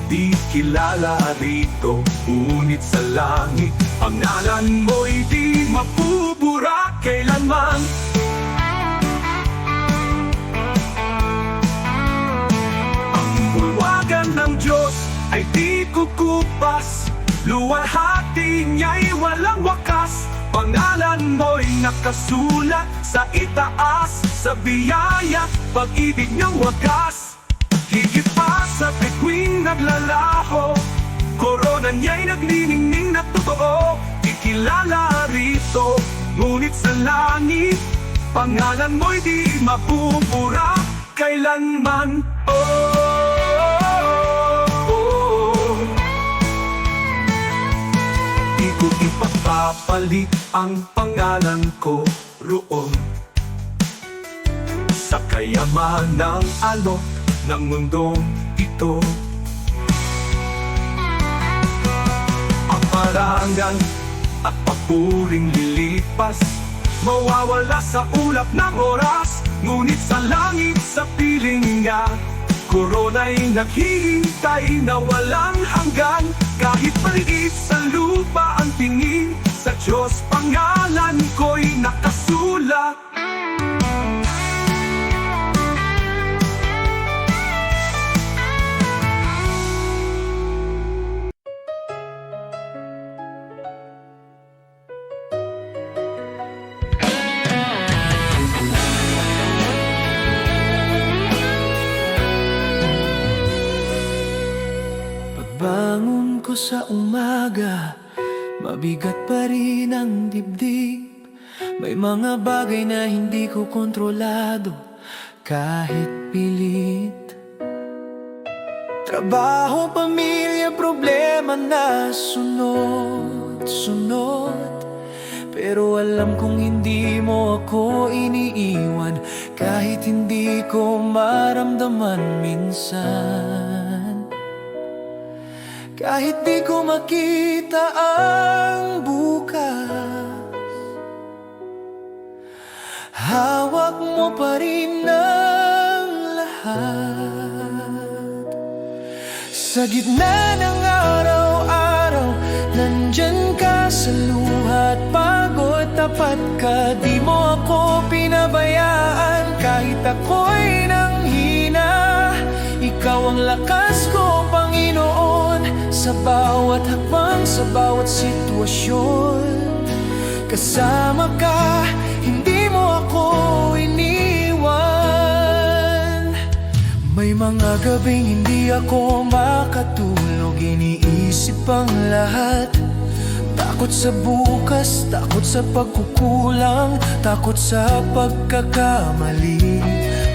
Di kilala rito, ngunit sa langit, pangalan mo'y di mapubura kailanman. Ang bulwagan ng Diyos ay di kukupas, luwalhati niya'y walang wakas. Pangalan mo'y nakasulat sa itaas, sa biyaya, pag-ibig niyang wagas. Higit pa sa bituing naglalaho, korona niya'y nagniningning na totoo. Di kilala rito, ngunit sa langit, pangalan mo'y di mapupura kailanman. Di ko ipapapalit ang pangalan ko roon sa kayamanang alok ng mundong ito. Ang parangal at papuring lilipas, mawawala sa ulap ng oras. Ngunit sa langit, sa piling niya, korona'y naghihintay na walang hanggan. Kahit maliit sa lupa ang tingin, sa Diyos pangalan ko'y nakasulat. Pagbangon ko sa umaga, mabigat pa rin ang dibdib. May mga bagay na hindi ko kontrolado, kahit pilit. Trabaho, pamilya, problema na sunod-sunod. Pero alam kong hindi mo ako iniiwan, kahit hindi ko maramdaman minsan. Kahit di ko makita ang bukas, hawak mo pa rin ang lahat. Sa gitna ng araw-araw, nandyan ka sa luha at pagod. Tapat ka, di mo ako pinabayaan. Kahit ako'y nanghina, ikaw ang lakas ko, Panginoon. Sa bawat hakbang, sa bawat sitwasyon, kasama ka, hindi mo ako iniwan. May mga gabing hindi ako makatulog, iniisip ang lahat. Takot sa bukas, takot sa pagkukulang, takot sa pagkakamali.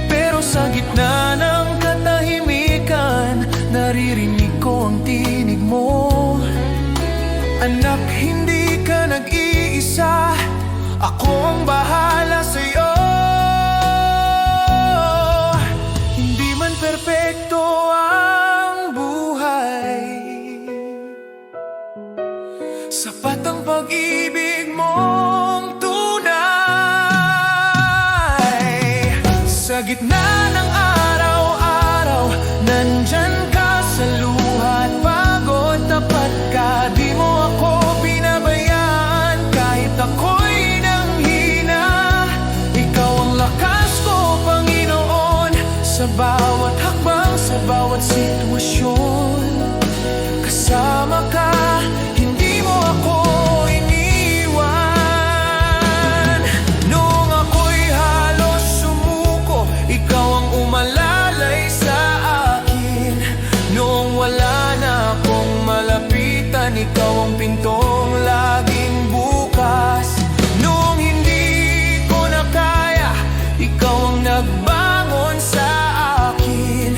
Pero sa gitna ng katahimikan, naririnig ko ang tinig mo. Anak, hindi ka nag-iisa, ako ang bahala sa'yo. Hindi man perpekto ang buhay, sapat ang pag-ibig mong tunay. Sa gitna ng araw-araw, nandyan ka sa luha at pagod. Tapat ka, di mo ako pinabayaan. Kahit ako'y nanghina, ikaw ang lakas ko, Panginoon. Sa bawat hakbang, sa bawat sitwasyon, kasama ka, hindi mo ako iniwan. Noong ako'y halos sumuko, ikaw ang umalalay sa akin. Noong wala na akong malapitan, ikaw ang pintong laging bukas. Noong hindi ko na kaya, ikaw ang nagbangon sa akin.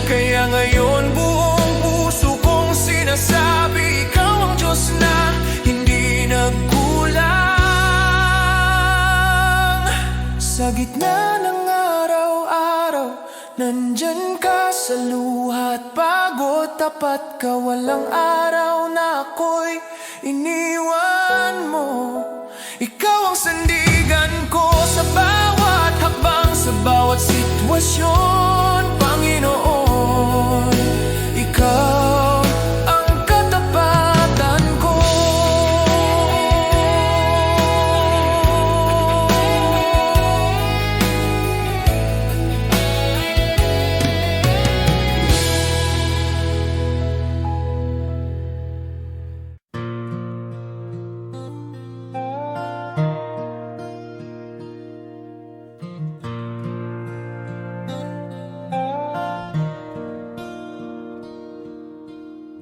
Kaya ngayon buong puso kong sinasabi, ikaw ang Diyos na hindi nagkulang. Sa gitna ng araw-araw, nandyan ka sa tapat ka, walang araw na ako'y iniwan mo. Ikaw ang sandigan ko sa bawat hakbang, sa bawat sitwasyon, Panginoon. Ikaw ang katapatan ko.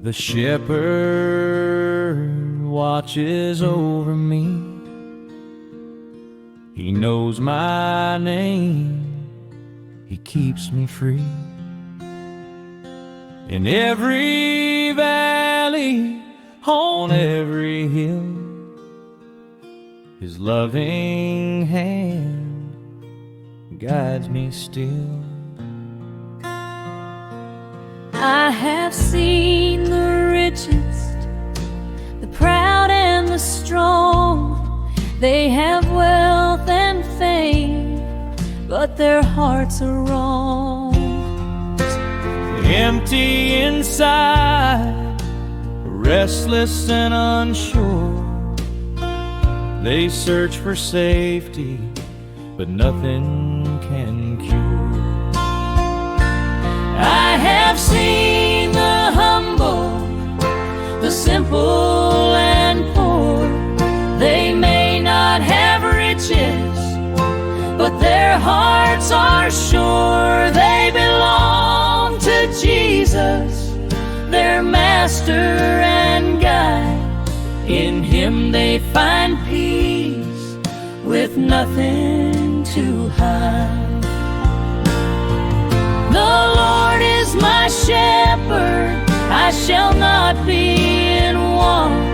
The shepherd watches over me. He knows my name. He keeps me free. In every valley, on every hill, His loving hand guides me still. I have seen the richest, the proud and the strong. They have wealth and fame, but their hearts are wrong. Empty inside, restless and unsure. They search for safety, but nothing can cure. I have seen the humble, the simple and poor. They may not have riches, but their hearts are sure. They belong to Jesus, their master and guide. In Him they find peace with nothing to hide. The Lord is my shepherd, I shall not be in want.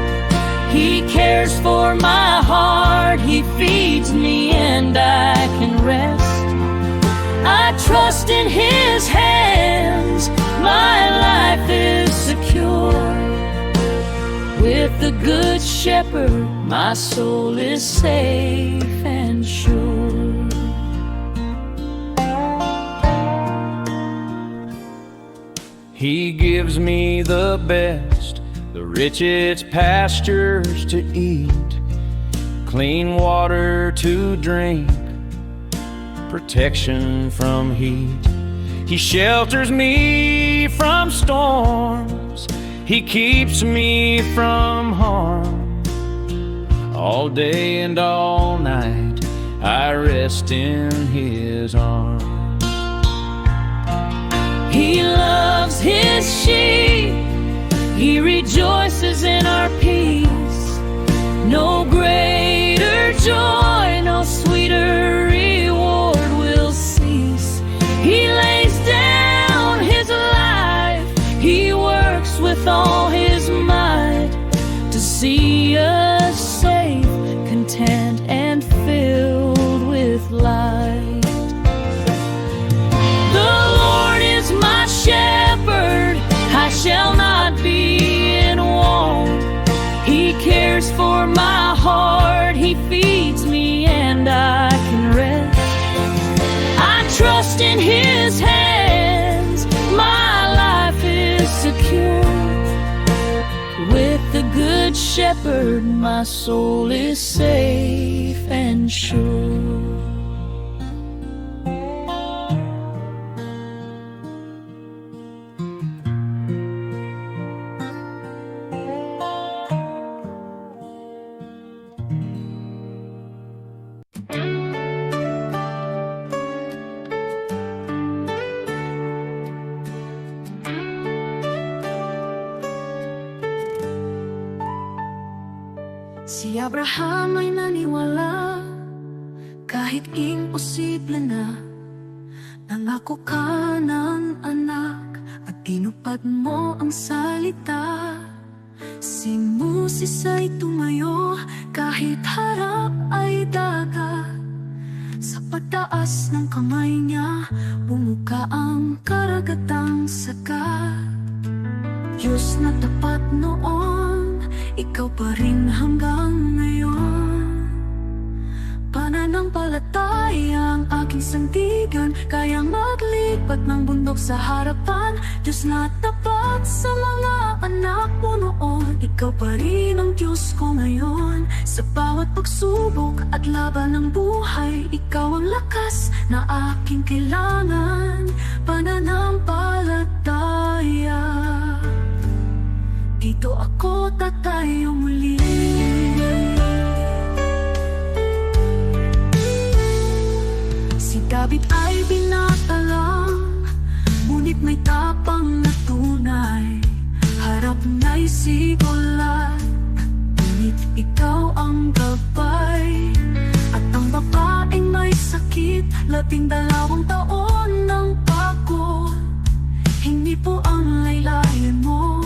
He cares for my heart, He feeds me and I can rest. I trust in His hands, my life is secure. With the Good Shepherd, my soul is safe and sure. He gives me the best, the richest pastures to eat, clean water to drink, protection from heat. He shelters me from storms, He keeps me from harm. All day and all night I rest in His arms. He loves His sheep, He rejoices in our peace. No greater joy, no sweeter reward will cease. He lays down His life, He works with all His might to see us safe, content and filled with light. My shepherd, I shall not be in want. He cares for my heart, He feeds me and I can rest. I trust in His hands, my life is secure. With the Good Shepherd, my soul is safe and sure. Si Abraham ay naniwala, kahit imposible na. Nangako ka ng anak at tinupad mo ang salita. Si Moses ay tumayo kahit harap ay dagat. Sa pagtaas ng kamay niya, bumuka ang karagatang sagat. Diyos na tapat noon, ikaw pa rin hanggang ngayon. Pananampalataya ang aking sandigan, kayang maglipat ng bundok sa harapan. Diyos na tapat sa mga anak mo noon, ikaw pa rin ang Diyos ko ngayon. Sa bawat pagsubok at laban ng buhay, ikaw ang lakas na aking kailangan. Pananampalataya, dito ako tatayo muli. Si David ay binata lang, ngunit may tapang na tunay. Harap na'y sigulat, ngunit ikaw ang gabay. At ang babaeng may sakit, 12 taon ng pagod. Hindi po ang laylayan mo,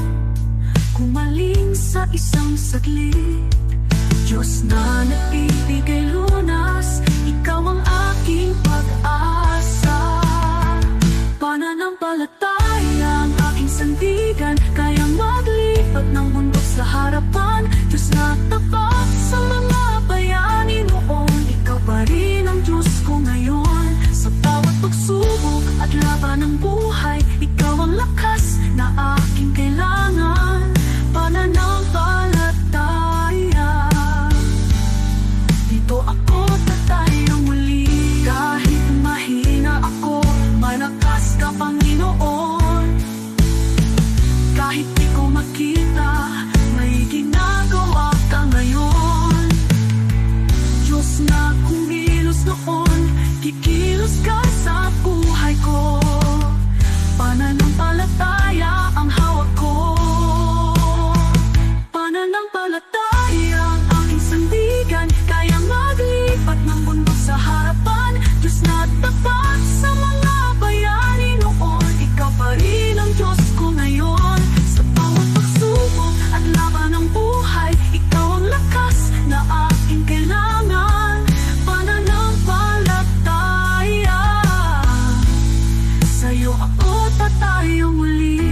kumaling sa isang saglit. Diyos na nagbibigay lunas, ikaw ang aking pag-asa. Pananampalataya ang aking sandigan, kayang maglipat ng bundok sa harapan. Diyos na tapat sa mga bayani noon, ikaw pa rin ang Diyos ko ngayon. Sa bawat pagsubok at laban ng buhay, ikaw ang lakas na aking kailangan. Pananampalataya, dito ako tatayo muli. Kahit mahina ako, malakas ka, Panginoon. Kahit di ko makita, may ginagawa ka ngayon. Diyos na kumilos noon, kikilos ka sa buhay ko. Pananampalataya ang hawak ko. Pananampalataya ang aking sandigan, kayang maglipat ng bundok sa harapan. Diyos na tapat sa mga bayani noon, ikaw pa rin ang Diyos ko ngayon. Sa bawat pagsubok at laban ng buhay, ikaw ang lakas na aking kailangan. Pananampalataya, sa'yo ako tatayo muli.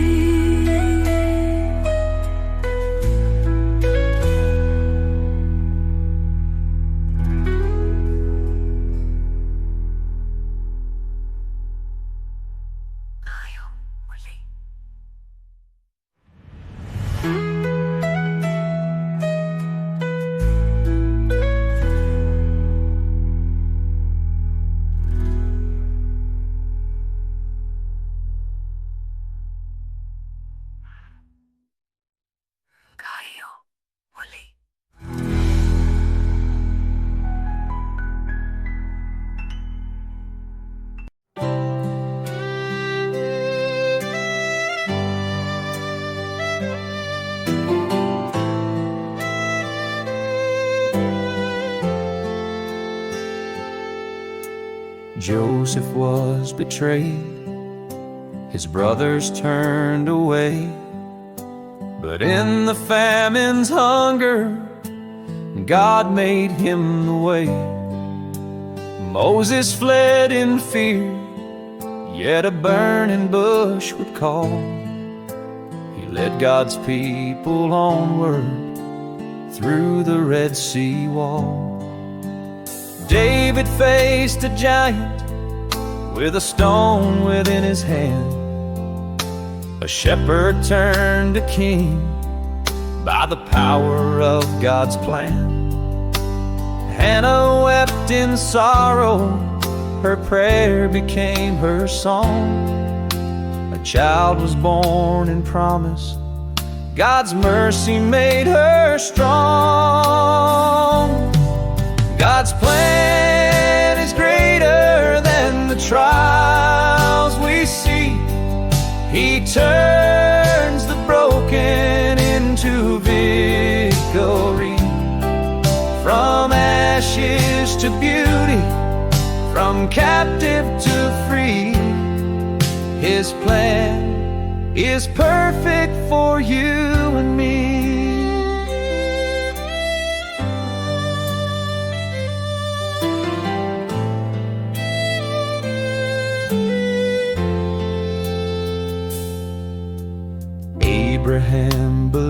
Tayo muli. Tayo muli. Joseph was betrayed, his brothers turned away. But in the famine's hunger, God made him the way. Moses fled in fear, yet a burning bush would call. He led God's people onward through the Red Sea wall. David faced a giant with a stone within his hand. A shepherd turned to king by the power of God's plan. Hannah wept in sorrow, her prayer became her song. A child was born in promise, God's mercy made her strong. God's plan is greater than the trials we see. He turns the broken into victory. From ashes to beauty, from captive to free, His plan is perfect for you and me.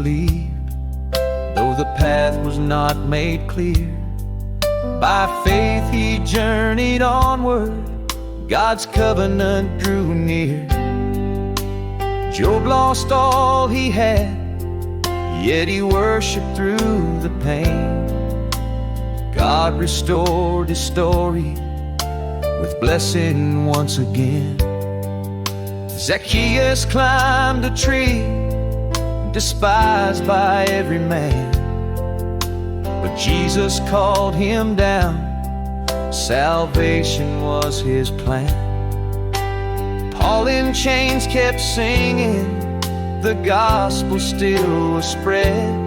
believed, though the path was not made clear. By faith he journeyed onward, God's covenant drew near. Job lost all he had, yet he worshiped through the pain. God restored his story with blessing once again. Zacchaeus climbed a tree, despised by every man, but Jesus called him down. Salvation was his plan. Paul in chains kept singing, the gospel still was spread.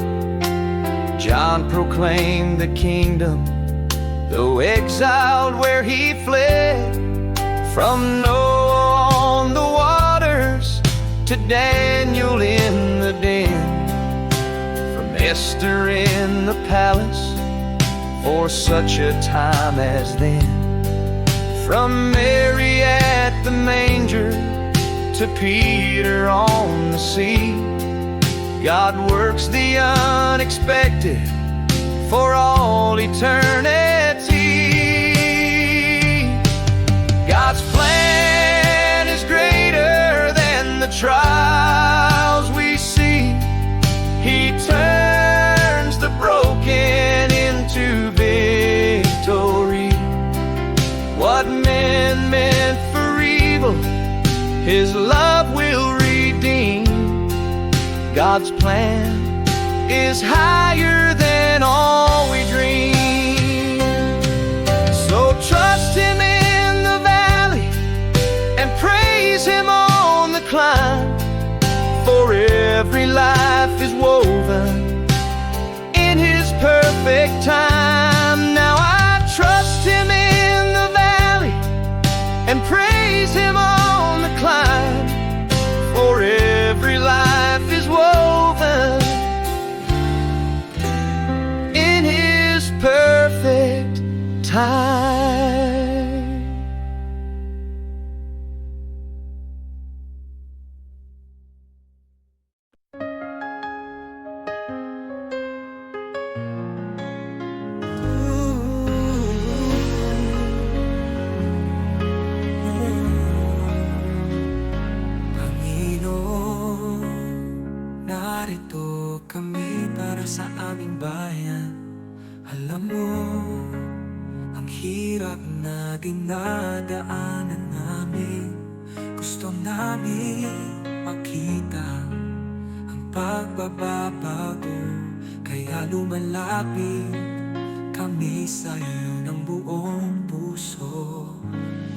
John proclaimed the kingdom, though exiled where he fled. From Noah on the waters to Daniel in the den, from Esther in the palace for such a time as then. From Mary at the manger to Peter on the sea, God works the unexpected for all eternity. God's plan is greater than the trials we see. He turns the broken into victory. What men meant for evil, His love will redeem. God's plan is higher than all we dream. So trust Him in the valley and praise Him on the climb, for every life is woven in His perfect time. Now I trust Him in the valley and praise Him on the climb, for every life is woven in His perfect time. Narito kami para sa aming bayan. Alam mo, ang hirap na dinadaanan namin. Gusto namin makita ang pagbabago, kaya lumalapit kami sa iyo ng buong puso.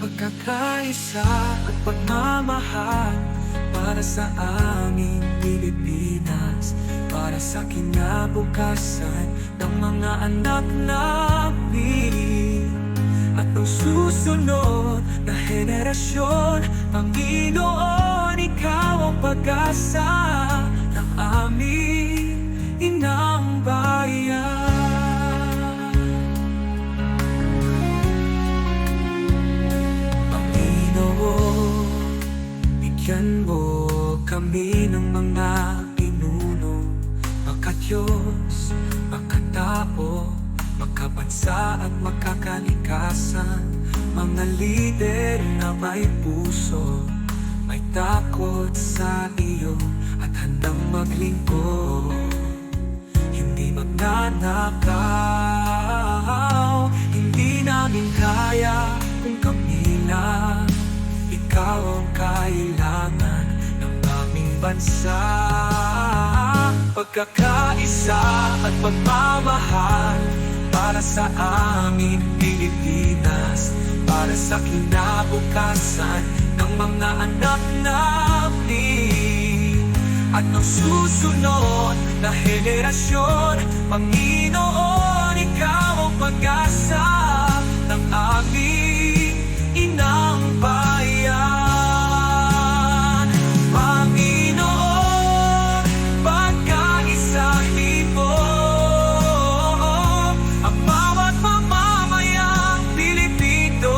Pagkakaisa at pagmamahal para sa aming Pilipinas, para sa kinabukasan ng mga anak namin at ang susunod na henerasyon. Panginoon, Ikaw ang pag-asa ng aming inang bayan. Panginoon, bigyan mo kami ng mga pinuno, makadiyos, makatao, makabansa at makakalikasan. Mga lider na may puso, may takot sa iyo at handang maglingkod. Hindi magnanakaw, hindi namin kaya kung kami lang. Ikaw ang kailangan ng aming bansa. Pagkakaisa at pagmamahal para sa aming Pilipinas, para sa kinabukasan ng mga anak namin at ng susunod na henerasyon. Panginoon, Ikaw ang pag-asa ng aming inang bayan. Panginoon, pagkaisahin mo ang bawat mamamayang Pilipino.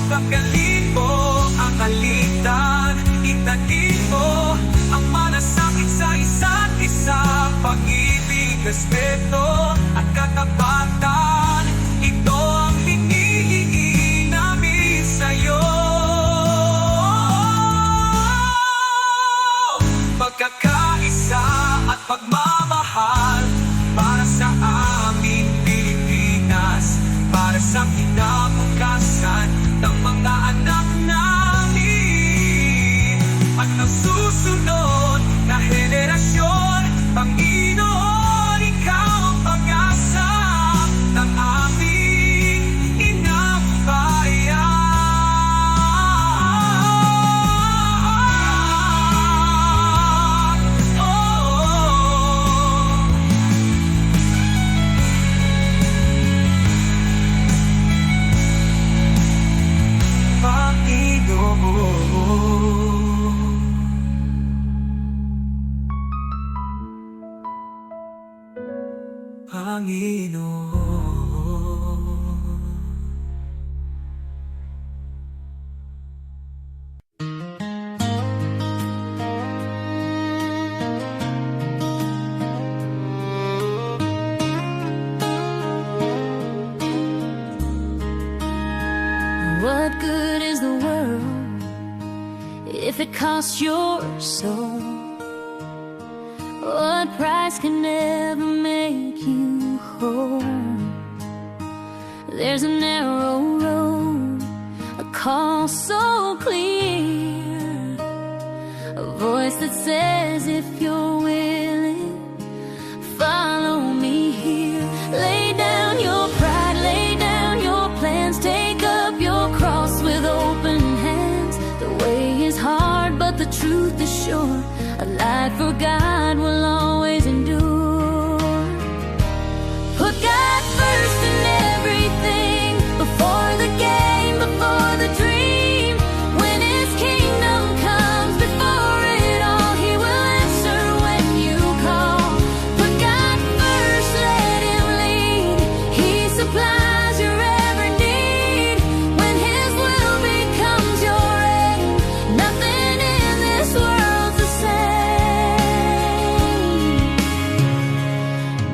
Pagkalin mo ang alitan, itanin mo ang respeto at katapatan. Ito ang hinihingi namin sa'yo. Pagkakaisa at pagmamahal para sa aming Pilipinas, para sa kinabukasan ng mga anak namin at ng susunod na henerasyon. Panginoon, ikaw ang pag-asa ng aming inang bayan. Panginoon. What good is the world if it costs your soul? What price can never make you whole? There's a narrow road, a call so clear, a voice that says if you're willing, follow me here. Lay down your pride, lay down your plans, take up your cross with open hands. The way is hard, but the truth is sure. A life for God will always endure. Put God first in everything, before the game, before the dream. When His kingdom comes, before it all, He will answer when you call. Put God first, let Him lead. He supplies your every need. When His will becomes your aim, nothing in this world's the same.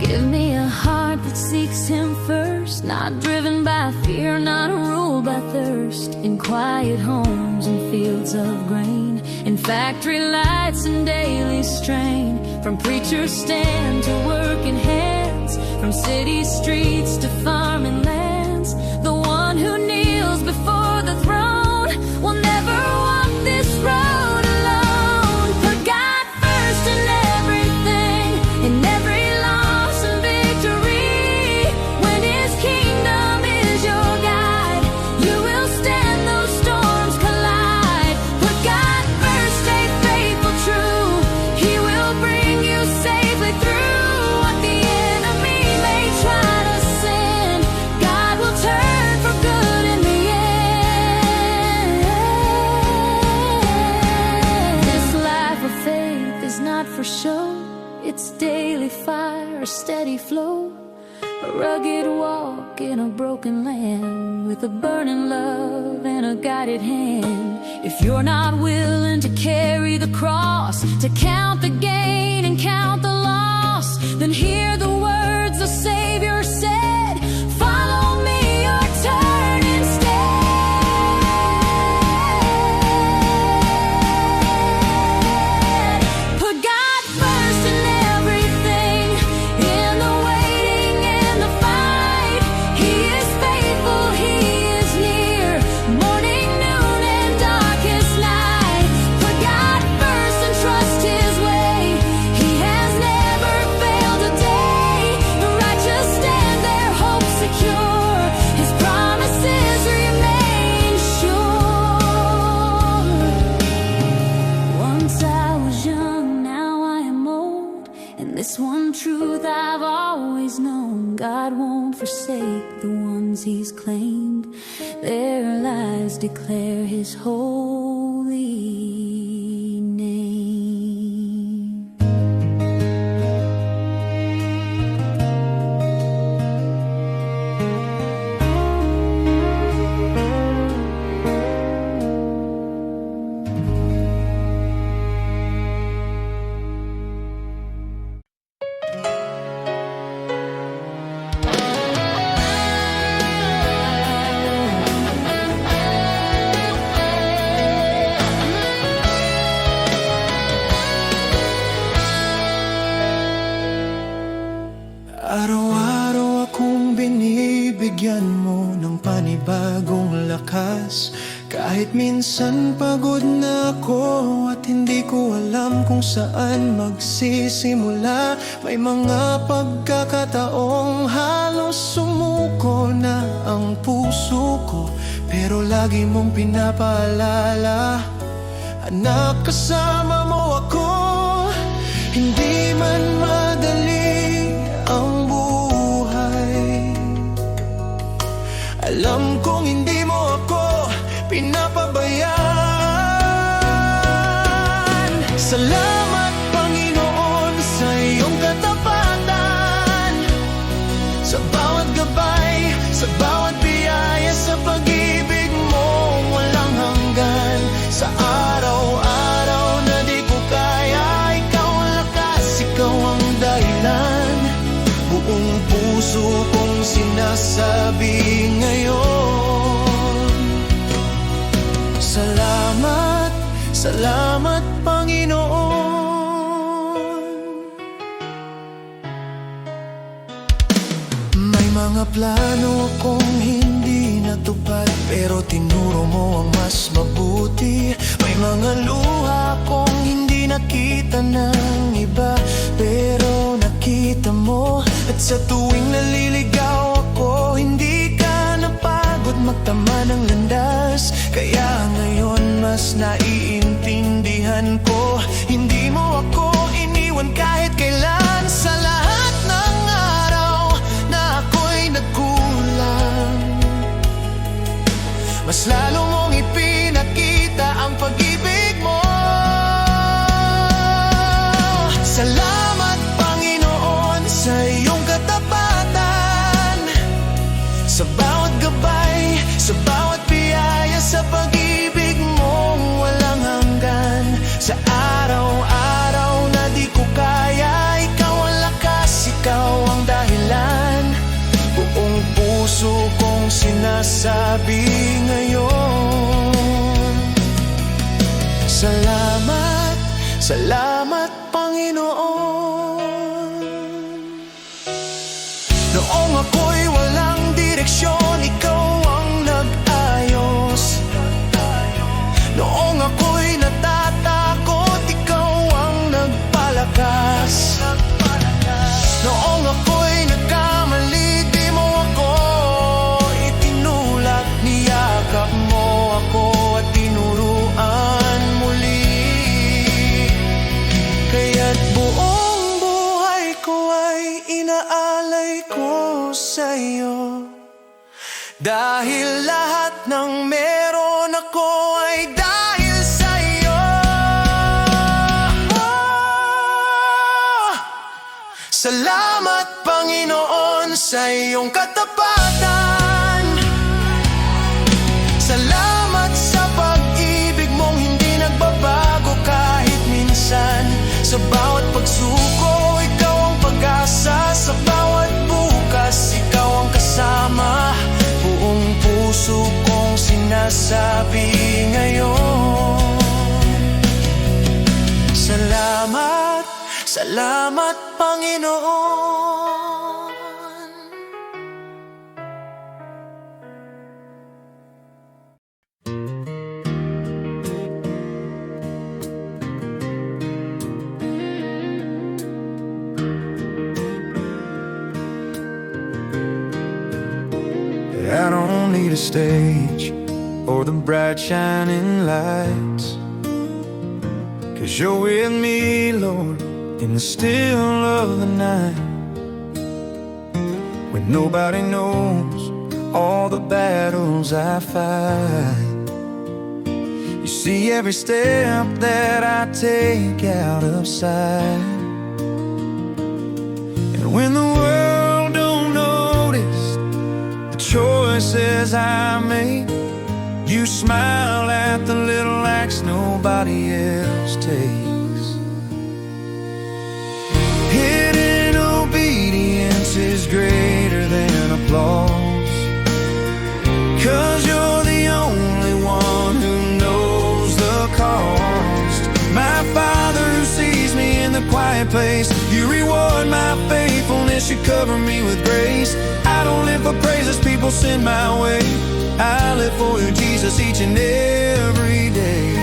Give me a heart that seeks Him first, not driven by fear, not ruled by thirst. In quiet homes and fields of grain, in factory lights and daily strain, from preacher's stand to working hands, from city streets to farming lands. The one who kneels before the throne will never walk this road alone. Put God first in everything, in every loss and victory. When His kingdom is your guide, you will stand those storms collide. Put God first, stay faithful, true. He will bring you safely through what the enemy may try to send. God will turn for good in the end. This life of faith is not for show. It's daily fire, a steady flow, a rugged walk in a broken land, with a burning love and a guided hand. If you're not willing to carry the cross, to count the gain and count the loss, then hear the words the Savior said, follow me or turn instead. Put God first in everything, in the waiting and the fight. He is faithful, He is near, morning, noon, and darkest night. Put God first and trust His way. He has never failed a day. The righteous stand their hope secure. His promises remain sure. Once I was young, now I am old, and this one truth I've always known: God won't forsake the ones He's claimed. Their lives declare His holy name. landas. Kahit minsan pagod na ako at hindi ko alam kung saan magsisimula. May mga pagkakataong halos sumuko na ang puso ko, pero lagi mong pinapaalala, anak, kasama mo ako. Hindi man madali ang buhay, alam kong hindi mo ako pinapabayaan. Salamat, Panginoon, sa iyong katapatan, sa bawat gabay, sa bawat biyaya, sa pag-ibig mo walang hanggan. Sa araw-araw na di ko kaya, ikaw ang lakas, ikaw ang dahilan. Buong puso kong sinasabi ngayon, salamat, salamat, Panginoon. May mga plano akong hindi natupad, pero tinuro mo ang mas mabuti. May mga luha akong hindi nakita ng iba, pero nakita mo. At sa tuwing naliligaw ako, hindi ka napagod magtama ng landas. Kaya ngayon mas naiintindihan ko, hindi mo ako iniwan kahit kailan. Sa lahat ng araw na ako'y nagkulang, mas lalo mong ipinakita ang pag-ibig mo. Salamat, Panginoon, sa iyong katapatan, sa bawat gabay, sa bawat biyaya, sa pag-ibig mo walang hanggan. Sa araw-araw na di ko kaya, ikaw ang lakas, ikaw ang dahilan. Buong puso kong sinasabi ngayon, salamat, salamat, Panginoon. Noong ako'y walang direksyon, ikaw ang nag-ayos. Noong ako'y natatakot, ikaw ang nagpalakas. Noong ako'y nagkamali, di mo ako itinulak. Niyakap mo ako at tinuruan muli. Kaya't buong buhay ko ay inaalay ko sa iyo, dahil lahat ng meron ako ay dahil sa iyo. Salamat, Panginoon, sa iyong katapatan. Salamat sa pag-ibig mong hindi nagbabago kahit minsan. Sa bawat pagsuko, ikaw ang pag-asa. Sa bawat bukas, ikaw ang kasama. Buong puso kong sinasabi ngayon, salamat, salamat, Panginoon. I don't need a stage or the bright shining lights, 'cause you're with me, Lord, in the still of the night. When nobody knows all the battles I fight, you see every step that I take out of sight. And when the world don't notice the choices I make, you smile at the little acts nobody else takes. Hidden obedience is greater than applause, 'cause you're the only one who knows the cost. My Father who sees me in the quiet place, you reward my faithfulness faithfulness should cover me with grace. I don't live for praises people send my way. I live for you, Jesus, each and every day.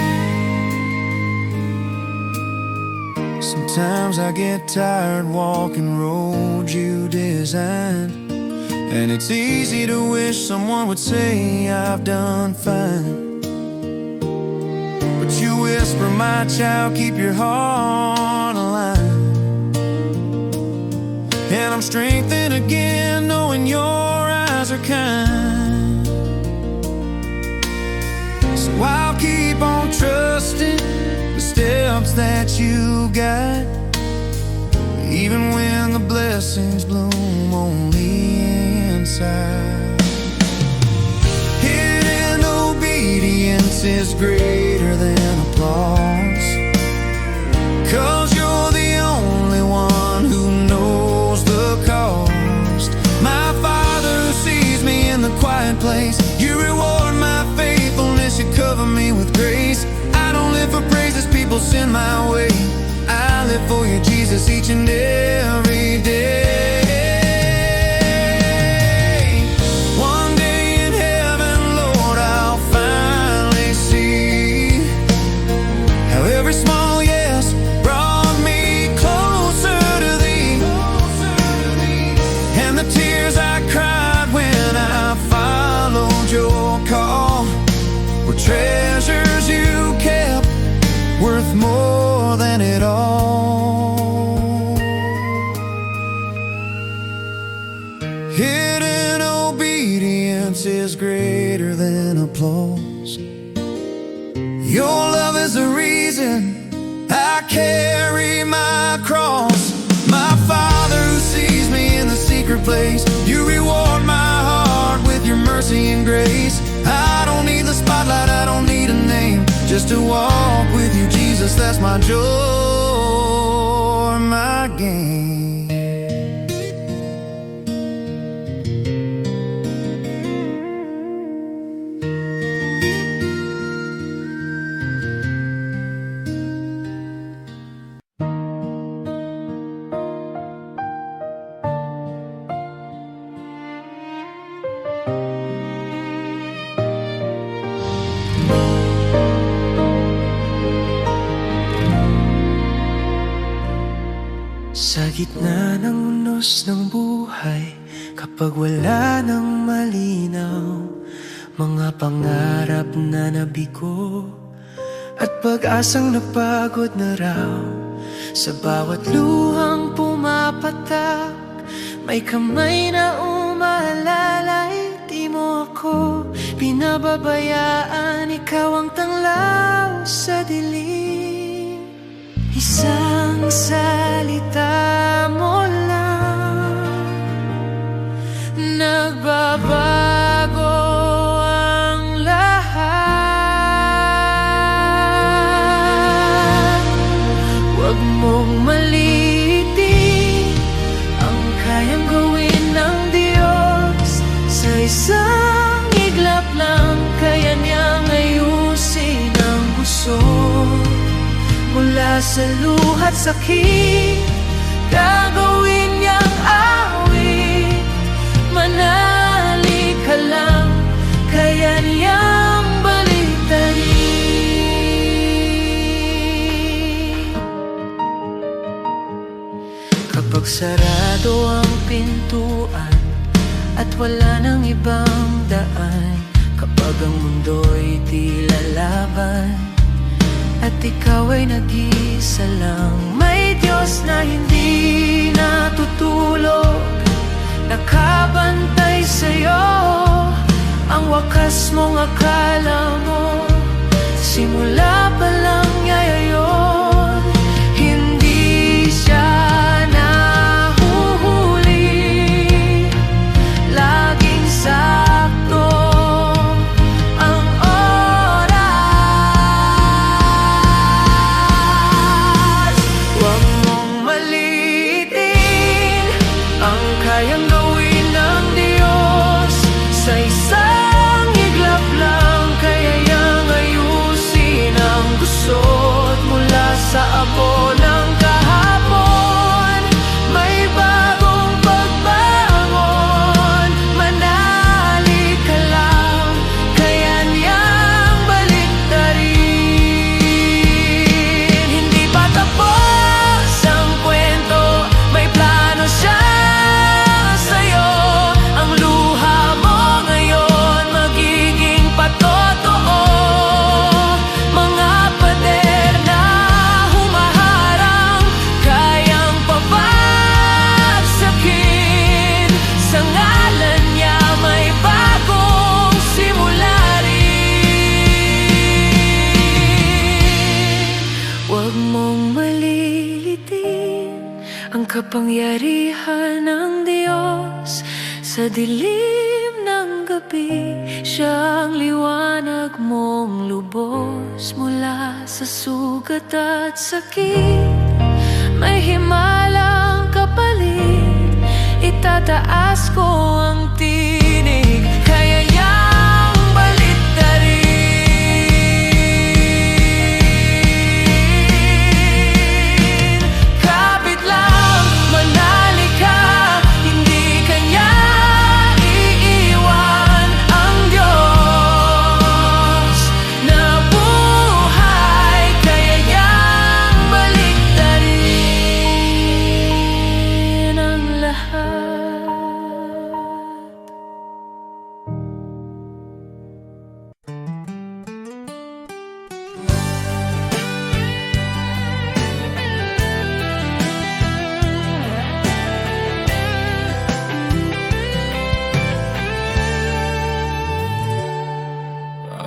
Sometimes I get tired walking roads you designed, and it's easy to wish someone would say I've done fine. But you whisper, my child, keep your heart aligned. And I'm strengthened again knowing your eyes are kind. So I'll keep on trusting the steps that you guide, even when the blessings bloom on the inside. Hidden obedience is greater than applause, 'cause you're the only one who knows the cost. My Father who sees me in the quiet place, you reward my faithfulness, you cover me with grace. I don't live for praises people send my way. I live for you, Jesus, each and every day. One day in heaven, Lord, I'll finally see how every small yes brought me closer to Thee. And the tears I cried when I followed your call were treasures you kept, worth more than it all. Hidden obedience is greater than applause. Your love is the reason I carry my cross. My Father who sees me in the secret place, you reward my heart with your mercy and grace. I don't need the spotlight, I don't need a name, just to walk with you, Jesus, that's my joy, my gain. Sa gitna ng unos ng buhay, kapag wala nang malinaw, mga pangarap na nabigo at pag-asang napagod na raw. Sa bawat luhang pumapatak, may kamay na umaalalay. Di mo ako pinababayaan, ikaw ang tanglaw sa dilim. Isang salita mo lang, nagbabago ang lahat. Huwag mong maliitin ang kayang gawin ng Diyos. Sa isang iglap lang, kaya niyang ayusin ang gusto. Mula sa luha't sakit, gagawin niyang awit. Manali ka lang, kaya niyang baliktarin. Kapag sarado ang pintuan at wala nang ibang daan, kapag ang mundo'y tila laban at ikaw ay nag-isa lang, may Diyos na hindi natutulog, nakabantay sa'yo. Ang wakas mong akala mo, simula pa lang niya yun. Hindi siya nahuhuli, laging sakto ang oras. Huwag mong maliitin ang kayang gawin ng Diyos. Sa isang iglap lang, kaya niyang ayusin ang gusto. ang kapangyarihan ng Diyos sa dilim ng gabi. Siya ang liwanag mong lubos mula sa sugat at sakit. May himalang kapalit, itataas ko ang tinig, kaya niyang baliktarin. Kapit lang, manali ka, hindi kanya iiwan ang Diyos na buhay, kaya niyang baliktarin ang lahat.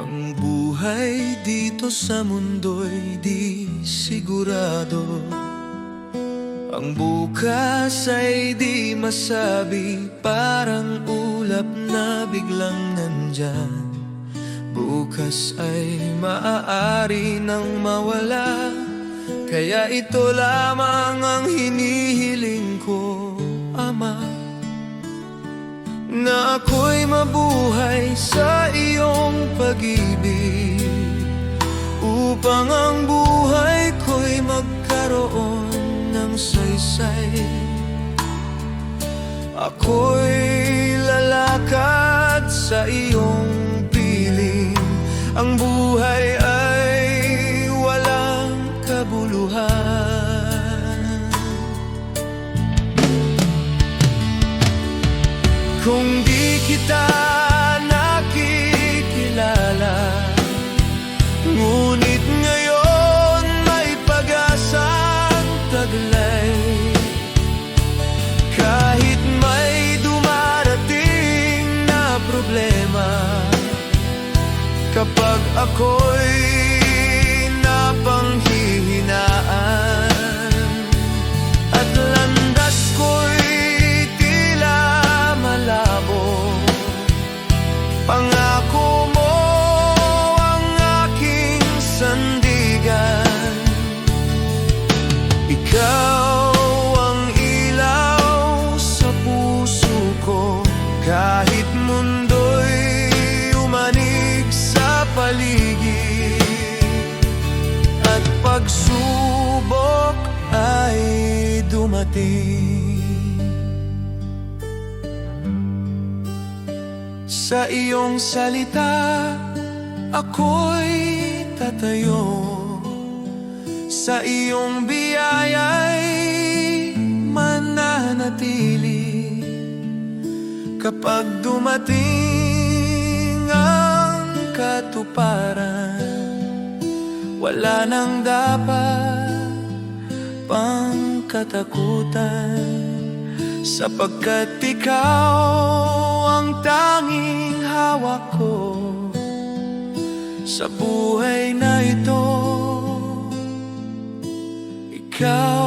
Ang buhay dito sa mundo'y di sigurado. Ang bukas ay di masabi, parang ulap na biglang nandyan. Bukas ay maaari nang mawala, kaya ito lamang ang hinihiling ko, Ama, na ako'y mabuhay sa iyong pag-ibig, upang ang buhay ko'y magkaroon ng saysay. Ako'y lalakad sa iyong piling, ang buhay ay walang kabuluhan. Kung di kita nakikilala, ngunit ngayon may pag-asang taglay. Kahit may dumarating na problema, kapag ako'y napanghihinaan at landas ko'y tila malabo, pangako mo ang aking sandigan. Ikaw ang ilaw sa puso ko, kahit mundo'y umanig sa paligid at pagsubok ay dumating. Sa iyong salita ako'y tatayo, sa iyong biyaya'y mananatili. Kapag dumating ang katuparan, wala nang dapat pang katakutan, sapagkat ikaw ang tanging hawak ko sa buhay na ito. Ikaw